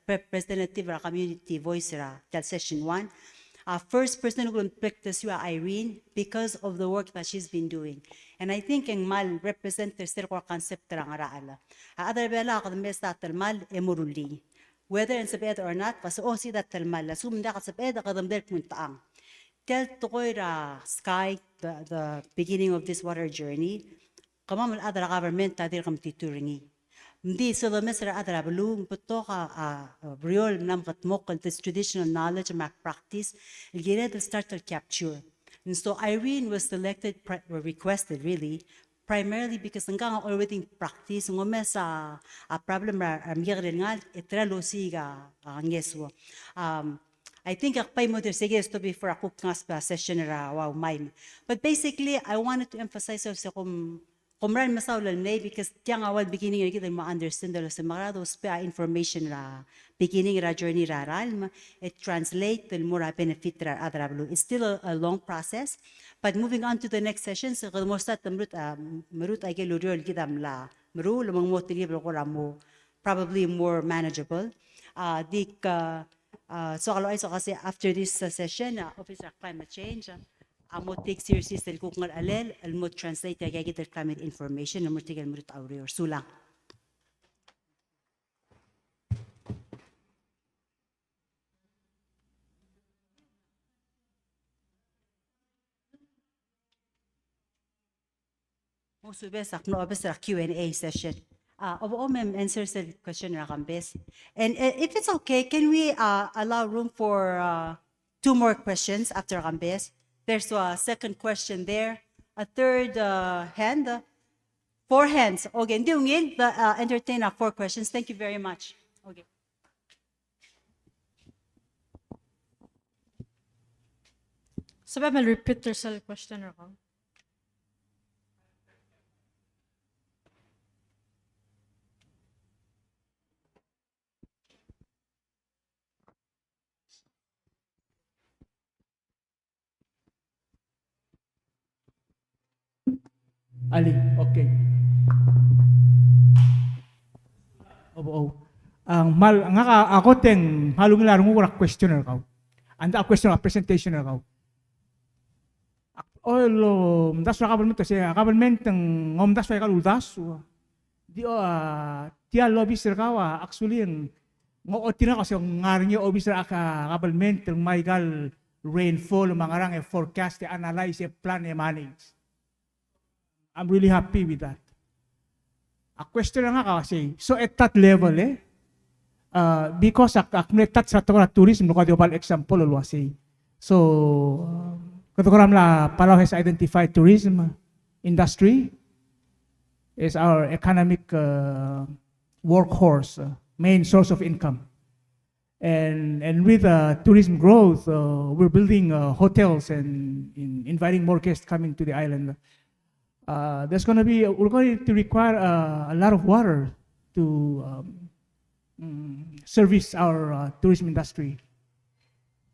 representative ra community voice ra that session 1. First person who will practice you are Irene because of the work that she's been doing. And I think ang mal represent the circle concept ra nga raala. Other bela ako mes tatal mal emuruli. Whether in sabed or not, paso si tatal mal la sumda ka sabed ka damdel puntaang. Tell to ko ra sky the beginning of this water journey. Kamam al adra government tadir kam tituringi. Hindi so the mesra adra balung puto ka real nam katmok this traditional knowledge and practice ilgire the start to capture. And so Irene was selected or requested really primarily because nga already practice ngome sa a problem ra migre ngal etralo siga ngeswo. I think akpay mo der sige to be for a cook session ra wow mime. But basically I wanted to emphasize sa kumran masawlan na because tiyang awal beginning kita ma-understand dalo sa mga information ra beginning ra journey ra ralma it translate the more benefit ra adrablo. It's still a long process, but moving on to the next session so mo sa marut ay geluriol kita la maru lamang mo tilibro ko ramo probably more manageable. So kasi after this session Office of Climate Change amo take seriously sa kung alel almo translate ya gagit climate information amo tigal mo rit awre or sulang. Mo subesak no abesra Q&A session. Obo mem answer sa question ra kambes. And if it's okay, can we allow room for 2 more questions after kambes? There's a second question there, a third hand, 4 hands. Okay, hindi ungin, entertain 4 questions. Thank you very much. Okay. Sabi mal repeat yourself question ako. Ali, okay. Oo. Ang mal nga ako teng halong larong ko questioner ka. Anda question presentation ka. Lo das ra government sa government ng ngomdas pa kaludas. Di tia lobby sir ka actually ngo otina kasi ngaring officer ka government ng maigal rainfall mangarang forecast analyze plan manage. I'm really happy with that. A question nga kasi, so at that level because aknetat sa tourism, no kadi opal example lo say. So katogram la Palau has identified tourism industry is our economic workhorse, main source of income. And with tourism growth, we're building hotels and inviting more guests coming to the island. We're going to require a lot of water to service our tourism industry.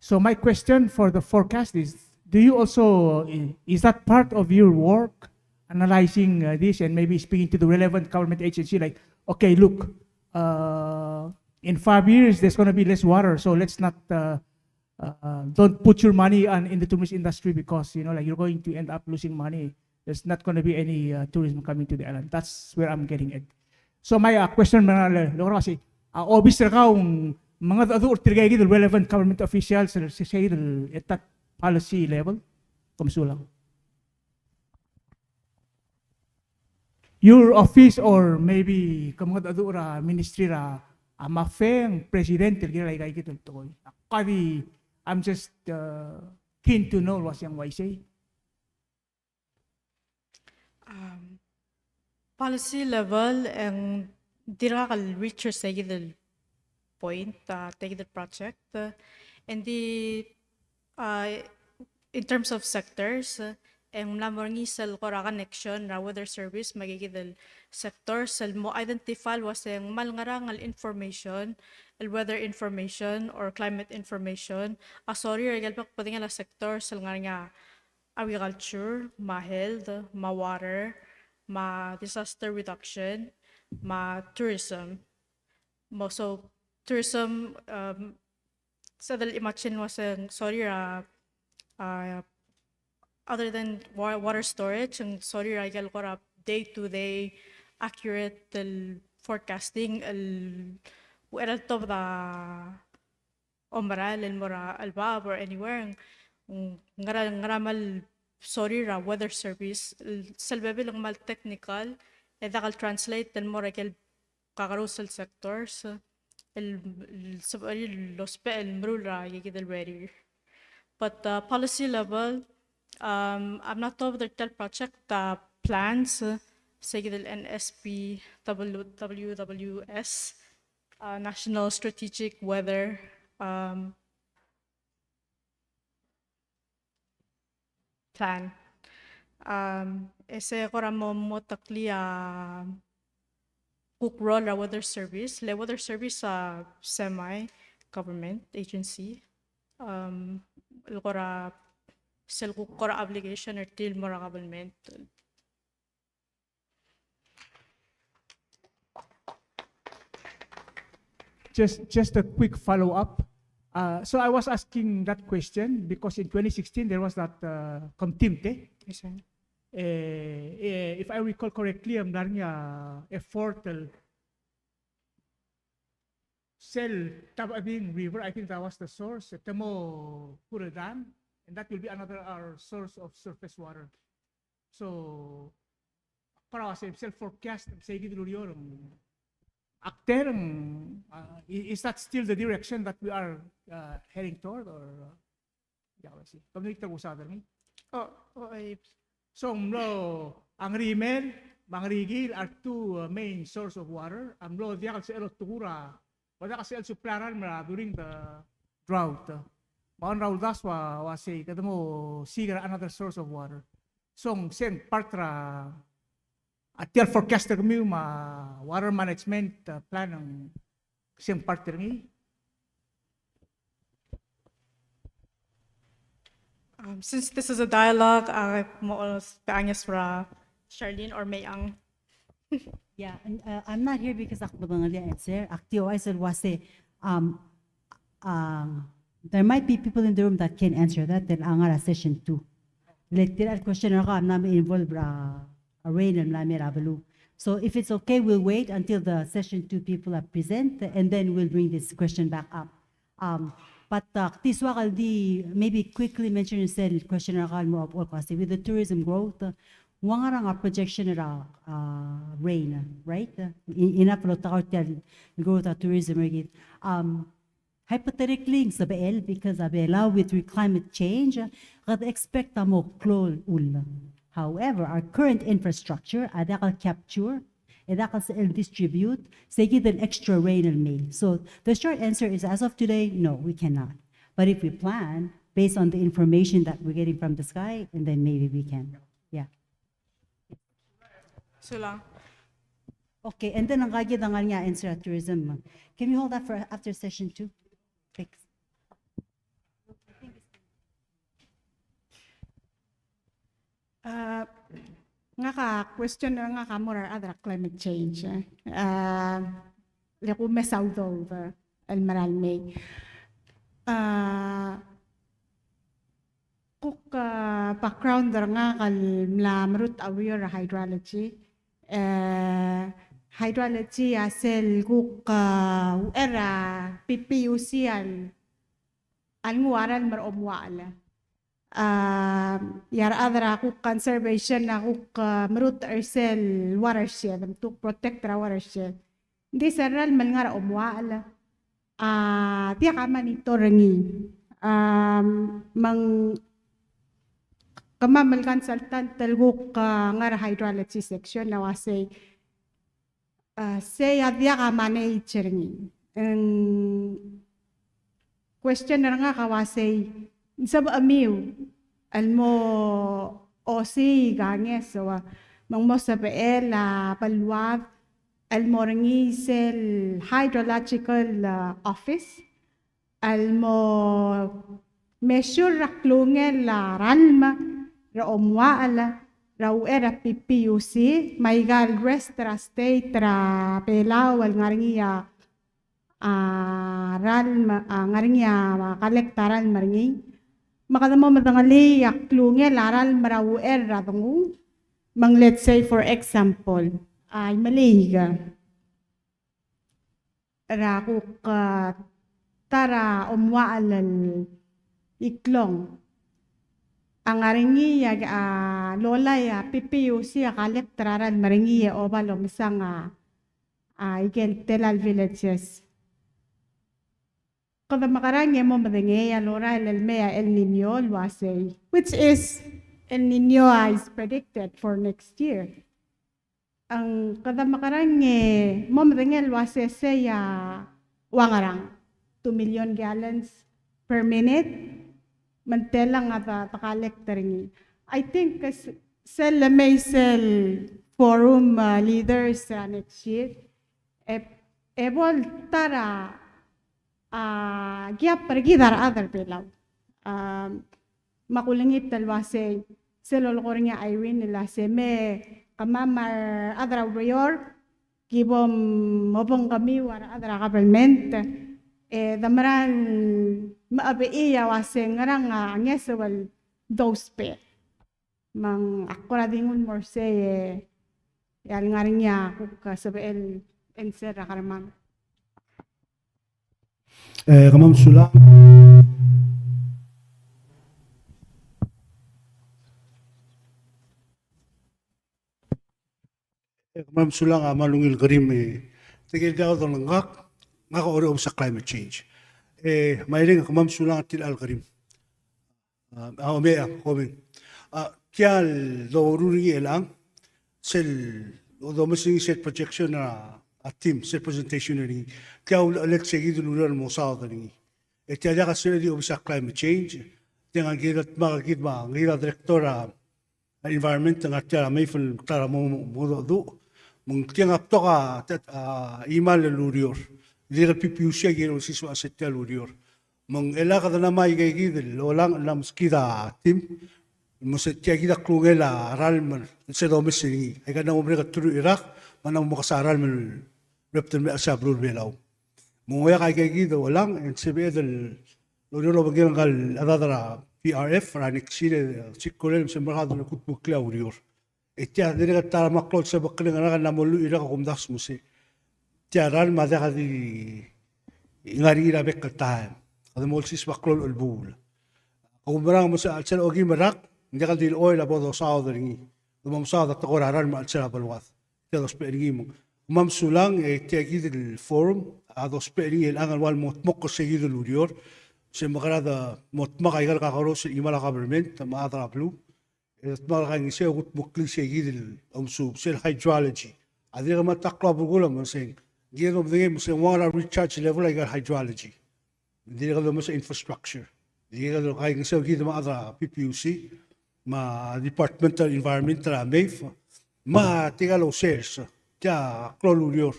So my question for the forecast is, is that part of your work, analyzing this and maybe speaking to the relevant government agency like, okay, look, in 5 years, there's going to be less water, so let's not don't put your money in the tourism industry because like you're going to end up losing money. There's not going to be any tourism coming to the island. That's where I'm getting at. So my question mga loro kasi obvious ra kaung mga other tirgay the relevant government officials say at that policy level kumsulang. Your office or maybe kamad adura ministry ra amafeng president tirgay kay kitol toy. Kadi I'm just keen to know what yang say. Policy level ang dira kal reach sa the point take the project and in terms of sectors ang mlamorngi sel kora connection ra weather service magigidel sector sel mo identify was ang malngarangal information el weather information or climate information sorry regal pak pwedeng la sector sel nga agriculture ma health ma water ma disaster reduction ma tourism mo so tourism sa dal imagine was ang sorry other than water storage and sorry regal kora day to day accurate el forecasting el wala to the ombral el mora albab or anywhere ngaramal sorry ra weather service salbebe lang mal technical dakal translate el mora kel kakarusel sectors el los pe el mrula yigid el ready but policy level I'm not over the tel project plans say the NSP WWS National Strategic Weather plan. Ese kora mo takli cook roll la weather service. Le weather service semi-government agency. Kora sel kora obligation or til mora government. Just a quick follow-up. So I was asking that question because in 2016 there was that Comtimte. Yes, sir. If I recall correctly, ang darnya effort sell Tabading River. I think that was the source. Temo Pura Dam, and that will be another our source of surface water. So para sa self forecast say gid actor is that still the direction that we are heading toward or so ang rimel mangrigil are two main source of water amlo diakal sa elo tukura wala kasi el suplaran during the drought maon raul daswa say kadamo siga another source of water so sen partra at forecaster kami water management plan ng siyang partner ni. Since this is a dialogue, mo paanyas fra Charlene or Mayang. Yeah, and, I'm not here because ako bangalia answer. Actio I said was there might be people in the room that can answer that. Then angara session 2. Like question ako, I'm not involved Rain and Lamir Avalu. So if it's okay, we'll wait until the session 2 people are present, and then we'll bring this question back up. But maybe quickly mention and said question mo with the tourism growth, wangarang projection rain, right? Enough growth of tourism again. Hypothetically, because with climate change, expect mo klol ul. However, our current infrastructure, adakal capture, adakal distribute, say give an extra rain in May. So the short answer is, as of today, no, we cannot. But if we plan, based on the information that we're getting from the sky, and then maybe we can. Yeah. Sula. Okay, and then ang kagid ang nga answer at tourism. Can we hold that for after session 2? Thanks. Nga ka question nga ka more other climate change. Leku mesaw do el maral may. Kuk background nga kal mlamrut aware hydrology. Hydrology asel kuk era PPUC al nguaran mar omwala. Yar adra kuk conservation na kuk mrut arsel watershed to protect the watershed. Di saral malngar omwala. Dia ka monitoringi. Mang kamamal consultant talguk ngar hydrology section na wasay say adya ka managing question na nga kawasay sab amiw almo osi ganges so mang mo sa PL palwag almo ringi sel hydrological office almo measure raklungen la ranma ra omwaala ra era PPUC maigal restra state ra pelawal ngaringiya ranma ngaringiya kalektaran maringi makadamo matangali yaklungen laral maraw era tungu mang let's say for example ay maliga ra kuk tara omwaalal iklong ang aringi lola ya PPUC kalektraran maringi obalo misang igel telal villages kada makarangi mo maringi lora el mea El Nino luasay which is El Nino is predicted for next year ang kada makarangi mo maringi luasay saya wangarang 2 million gallons per minute mantelang takalektaringi. I think sel may sel forum leaders next year ebol tara gyap pergi dar other pelaw makulangit talwase selol koringa Irene nila se me kamamar adra mayor gibom mobong kami war adra government damaran maabiya wase ngarang angesawal dospe mang akora dingun morse yal ngarinya kuk sabel enser karman Kamam Sula. Kamam Sula nga malungil karim tigil daw ng ngak ori sa climate change. Mailing Kamam Sula til al karim. Mea komen. Tial do ruri elang sel do missing set projection a team set presentation ni tiaw let's say gidu lurar mo sa ni tiada ka sel di sa climate change dengan gidat magagid ma ngira direktora environment nga tiara may ful tara mo do mung tiang apto ka imal lurior dira PPUC giro sisu asetia lurior mung ela ka na may gigid lolang lam skida team mo se tiagi da klungela ralman se do mesini ay kana mo breka turu Iraq manang mo kasaral men repten me asa brul belaw mo ya kay gido walang en sebe del lo bagyan kal adadara PRF ranik sile sikolel se marhado na kutbu klaurior etia dire ka tara maklot se bakle ngana na molu Iraq kumdas mo se tiaral madaka di ingari ra bekata kada mo sis baklol ulbul kumbrang mo sa alsel ogi marak hindi ka dil oil about sa ringi dumam sa da takoraran ma alsel balwat tiados peringi mo mamsulang tiagid el forum ados peringi el angal wal motmok seguid el urior se magrada motmak ay ka karos imala government ma adra blu mala ka ngise gut mukli seguid el umsub sel hydrology adira ma takla bugula mo sing giro bdenge mo sing wala recharge level ay hydrology dira ka mo sa infrastructure dira ka ngise gid ma adra PPUC ma departmental environmental MEF ma tigalo shares tia klolurior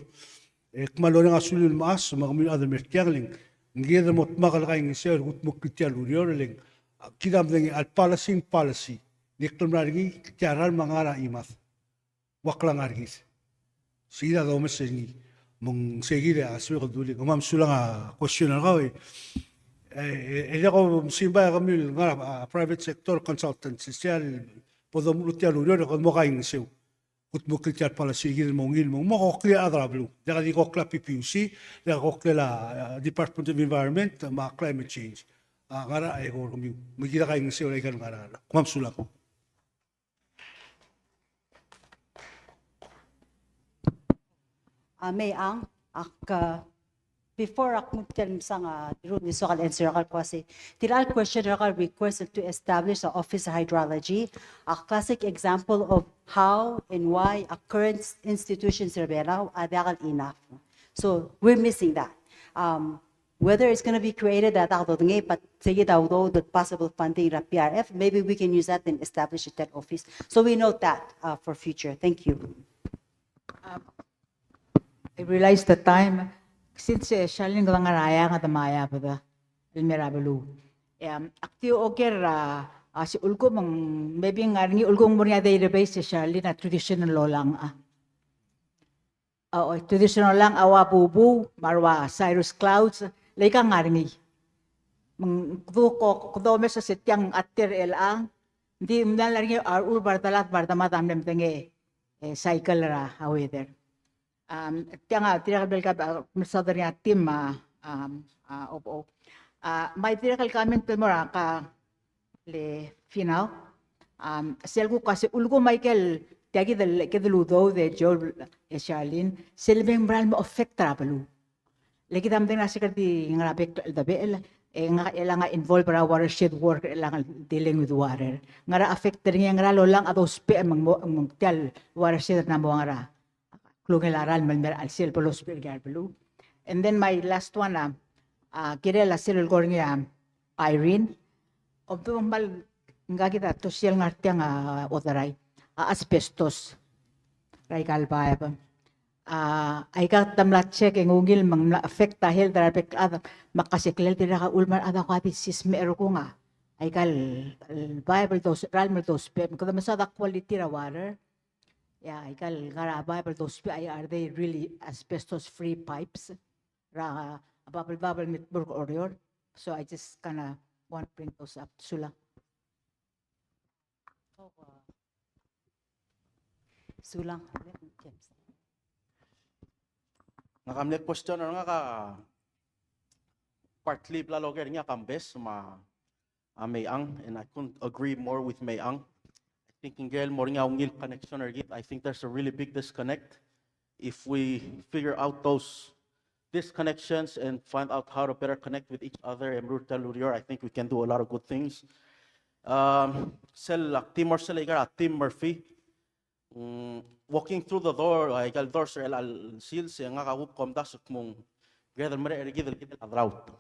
kmalona nga sulul maas mga mil other merkiangling ngida mot makal kay ngisel gut muktial lurior ling kidam ng al policy nikton ragi tiaral mangara imath waklang argis sida do mesengi mong segida aswe ko duli ngam sulang question nga Ele ko simba kami nga private sector consultants siya podom lutia lurio ko mo kaing siu. Kut mo kliar pala sigil mo ngil mo ko klia adrablu. Daga di ko kla PPUC, daga ko kla Department of Environment ma climate change. Ngara ay ko kami magkita kaing siu ay kan ngara. Kumamsula ko. May ang before ako magtiyan sa room ni Sokal answer ako kasi tilal question ako requested to establish the Office of Hydrology, a classic example of how and why a current institution servera adakal enough. So we're missing that. Whether it's going to be created at ako ngay but sige daw the possible funding ra PRF, maybe we can use that and establish that office. So we note that for future. Thank you. I realize the time since shaling ko nga raya nga tamaya pa da ilmerabalu. Aktiyo oker si ulko mang maybe nga ni ulkong mo niya database si Charlie na traditional law lang traditional lang awa bubu marwa Cyrus Clouds lay ka nga ringi. Mang kudo me sa sityang atir elang hindi mo na lang ur bartalat bartamat amnem tenge cycle ra however. Tianga tirakal ka misadar niya team opo. May tirakal comment mo ka le final. Selgo kasi ulgo Michael tiagi del kedeludo de Joel Charlene selbeng bral mo affect trabalu. Lagi tamdeng nasa kati ngapek dabel nga nga involved ra watershed work lang dealing with water. Ngara affect rin nga lolang atos pe mang tel watershed na mo ngara. Klungelaral malmer alsil polos pergarbelu. And then my last one kirela silul gorngia Irene. Obto mal nga kita to siel ngartiang otaray asbestos. Ray kalbay pa. Ay ka tamlat check ngungil mang affect tahil darapek makasiklel tira ka ulman ada ko ati sismero ko nga. Ay kal Bible tos ralmer tos pem ko masada quality ra water. Yeah, ikal Bible those are they really asbestos-free pipes? Ra bubble mitburg or so I just kinda want to bring those up. Sula. Sulang. Nakamnet question nga ka partly plaloger nga kambes Mayang, and I couldn't agree more with Mayang. Thinking girl more nga ungil connection or git. I think there's a really big disconnect. If we figure out those disconnections and find out how to better connect with each other and I think we can do a lot of good things. Tim Murphy. Walking through the door, ay gal door sir al sil siya nga kahup kom dasok mong gather mere erigidel adraut.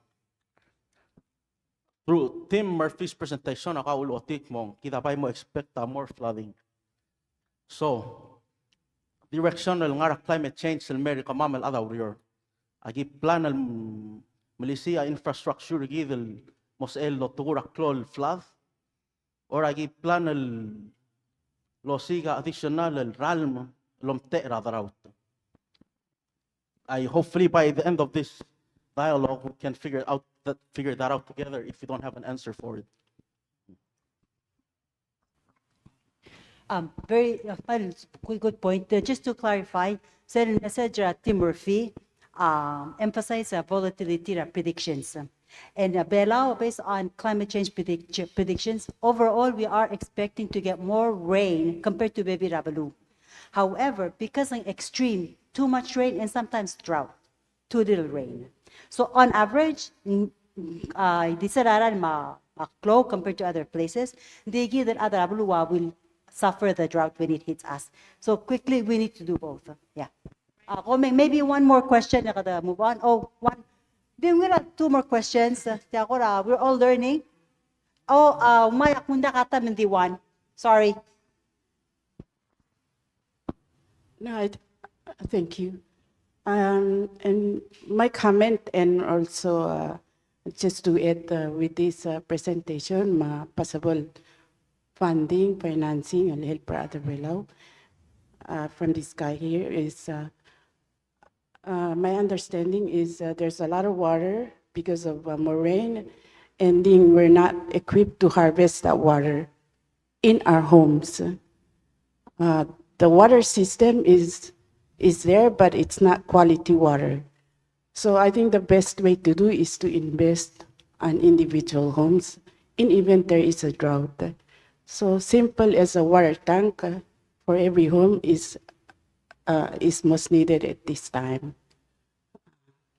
Through Tim Murphy's presentation, nakaulotik mong kita pa mo expect more flooding. So, directional nga climate change sa America mamal adaw riyor. Agi plan al Malaysia infrastructure gidel mos el lo turak klol flood or agi plan al losiga additional al ralm lomte radaraut. I hopefully by the end of this dialogue we can figure that out together if we don't have an answer for it. Very good point. Just to clarify, said message Tim Murphy emphasize volatility predictions. And Belao, based on climate change predictions, overall we are expecting to get more rain compared to Baby Rabalu. However, because of extreme, too much rain and sometimes drought, too little rain. So on average, di sararan low compared to other places. They give that other Abluwa will suffer the drought when it hits us. So quickly, we need to do both. Yeah. Maybe one more question. Move on. Oh, one. Then we have two more questions. We're all learning. Oh, may akunda kata hindi one. Sorry. No, thank you. And my comment and also just to add with this presentation, possible funding, financing, and help for other below from this guy here is, my understanding is there's a lot of water because of more rain, and then we're not equipped to harvest that water in our homes. The water system is there, but it's not quality water. So I think the best way to do is to invest on individual homes in event there is a drought. So simple as a water tank for every home is most needed at this time.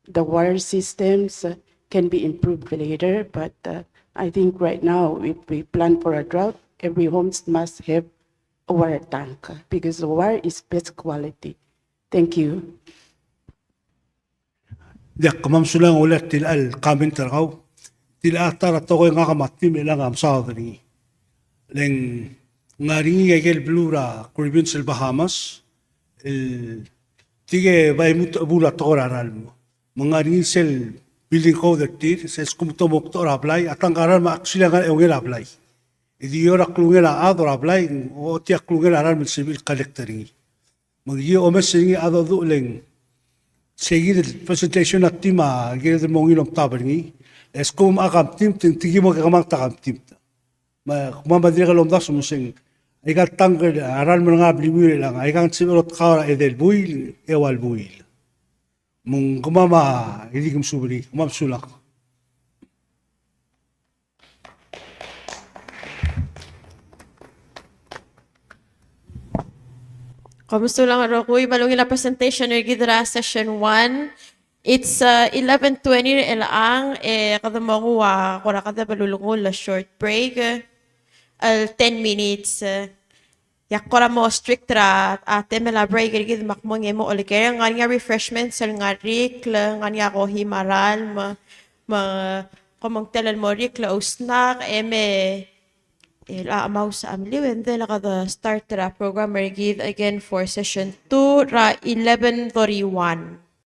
The water systems can be improved later, but I think right now, if we plan for a drought, every home must have a water tank because the water is best quality. Thank you. Dia kamam sulang ulat til al kamin terkau. Til atara toko nga kamatim ilang am saudari. Leng ngaringi gagel blura Caribbean sil Bahamas. El tige bay mut abula tora ralmo. Mengaringi sel building code tir ses kumto moktor ablay atang karan ma silangan eungel ablay. Idi ora klungela ador ablay o tia klungela ral civil collectoring. Magi o mesingi ado du leng seguir el presentation at tima gire de mongilom tabringi es como agam tim tigi mo kamang takam tim ma kuma badira lom das musing ay gat tangel aral mo nga bliwire lang ay kan sibirot khara edel buil ewal buil mong kumama hindi kum subri kumam sulak. Kamusta lang Rokoy? Malungin na presentation ng Gidra Session 1. It's 11:20 lang. Kada mo ko kura kada balulungol la short break. 10 minutes. Yak kura mo strict ra ate mela break gid makmong mo ulikere nga refreshments sel nga rikla nga ko himaral ma komong telal mo rikla o snack eme amaw sa amliw and then nakada start ra program gid again for session 2 ra 11:31.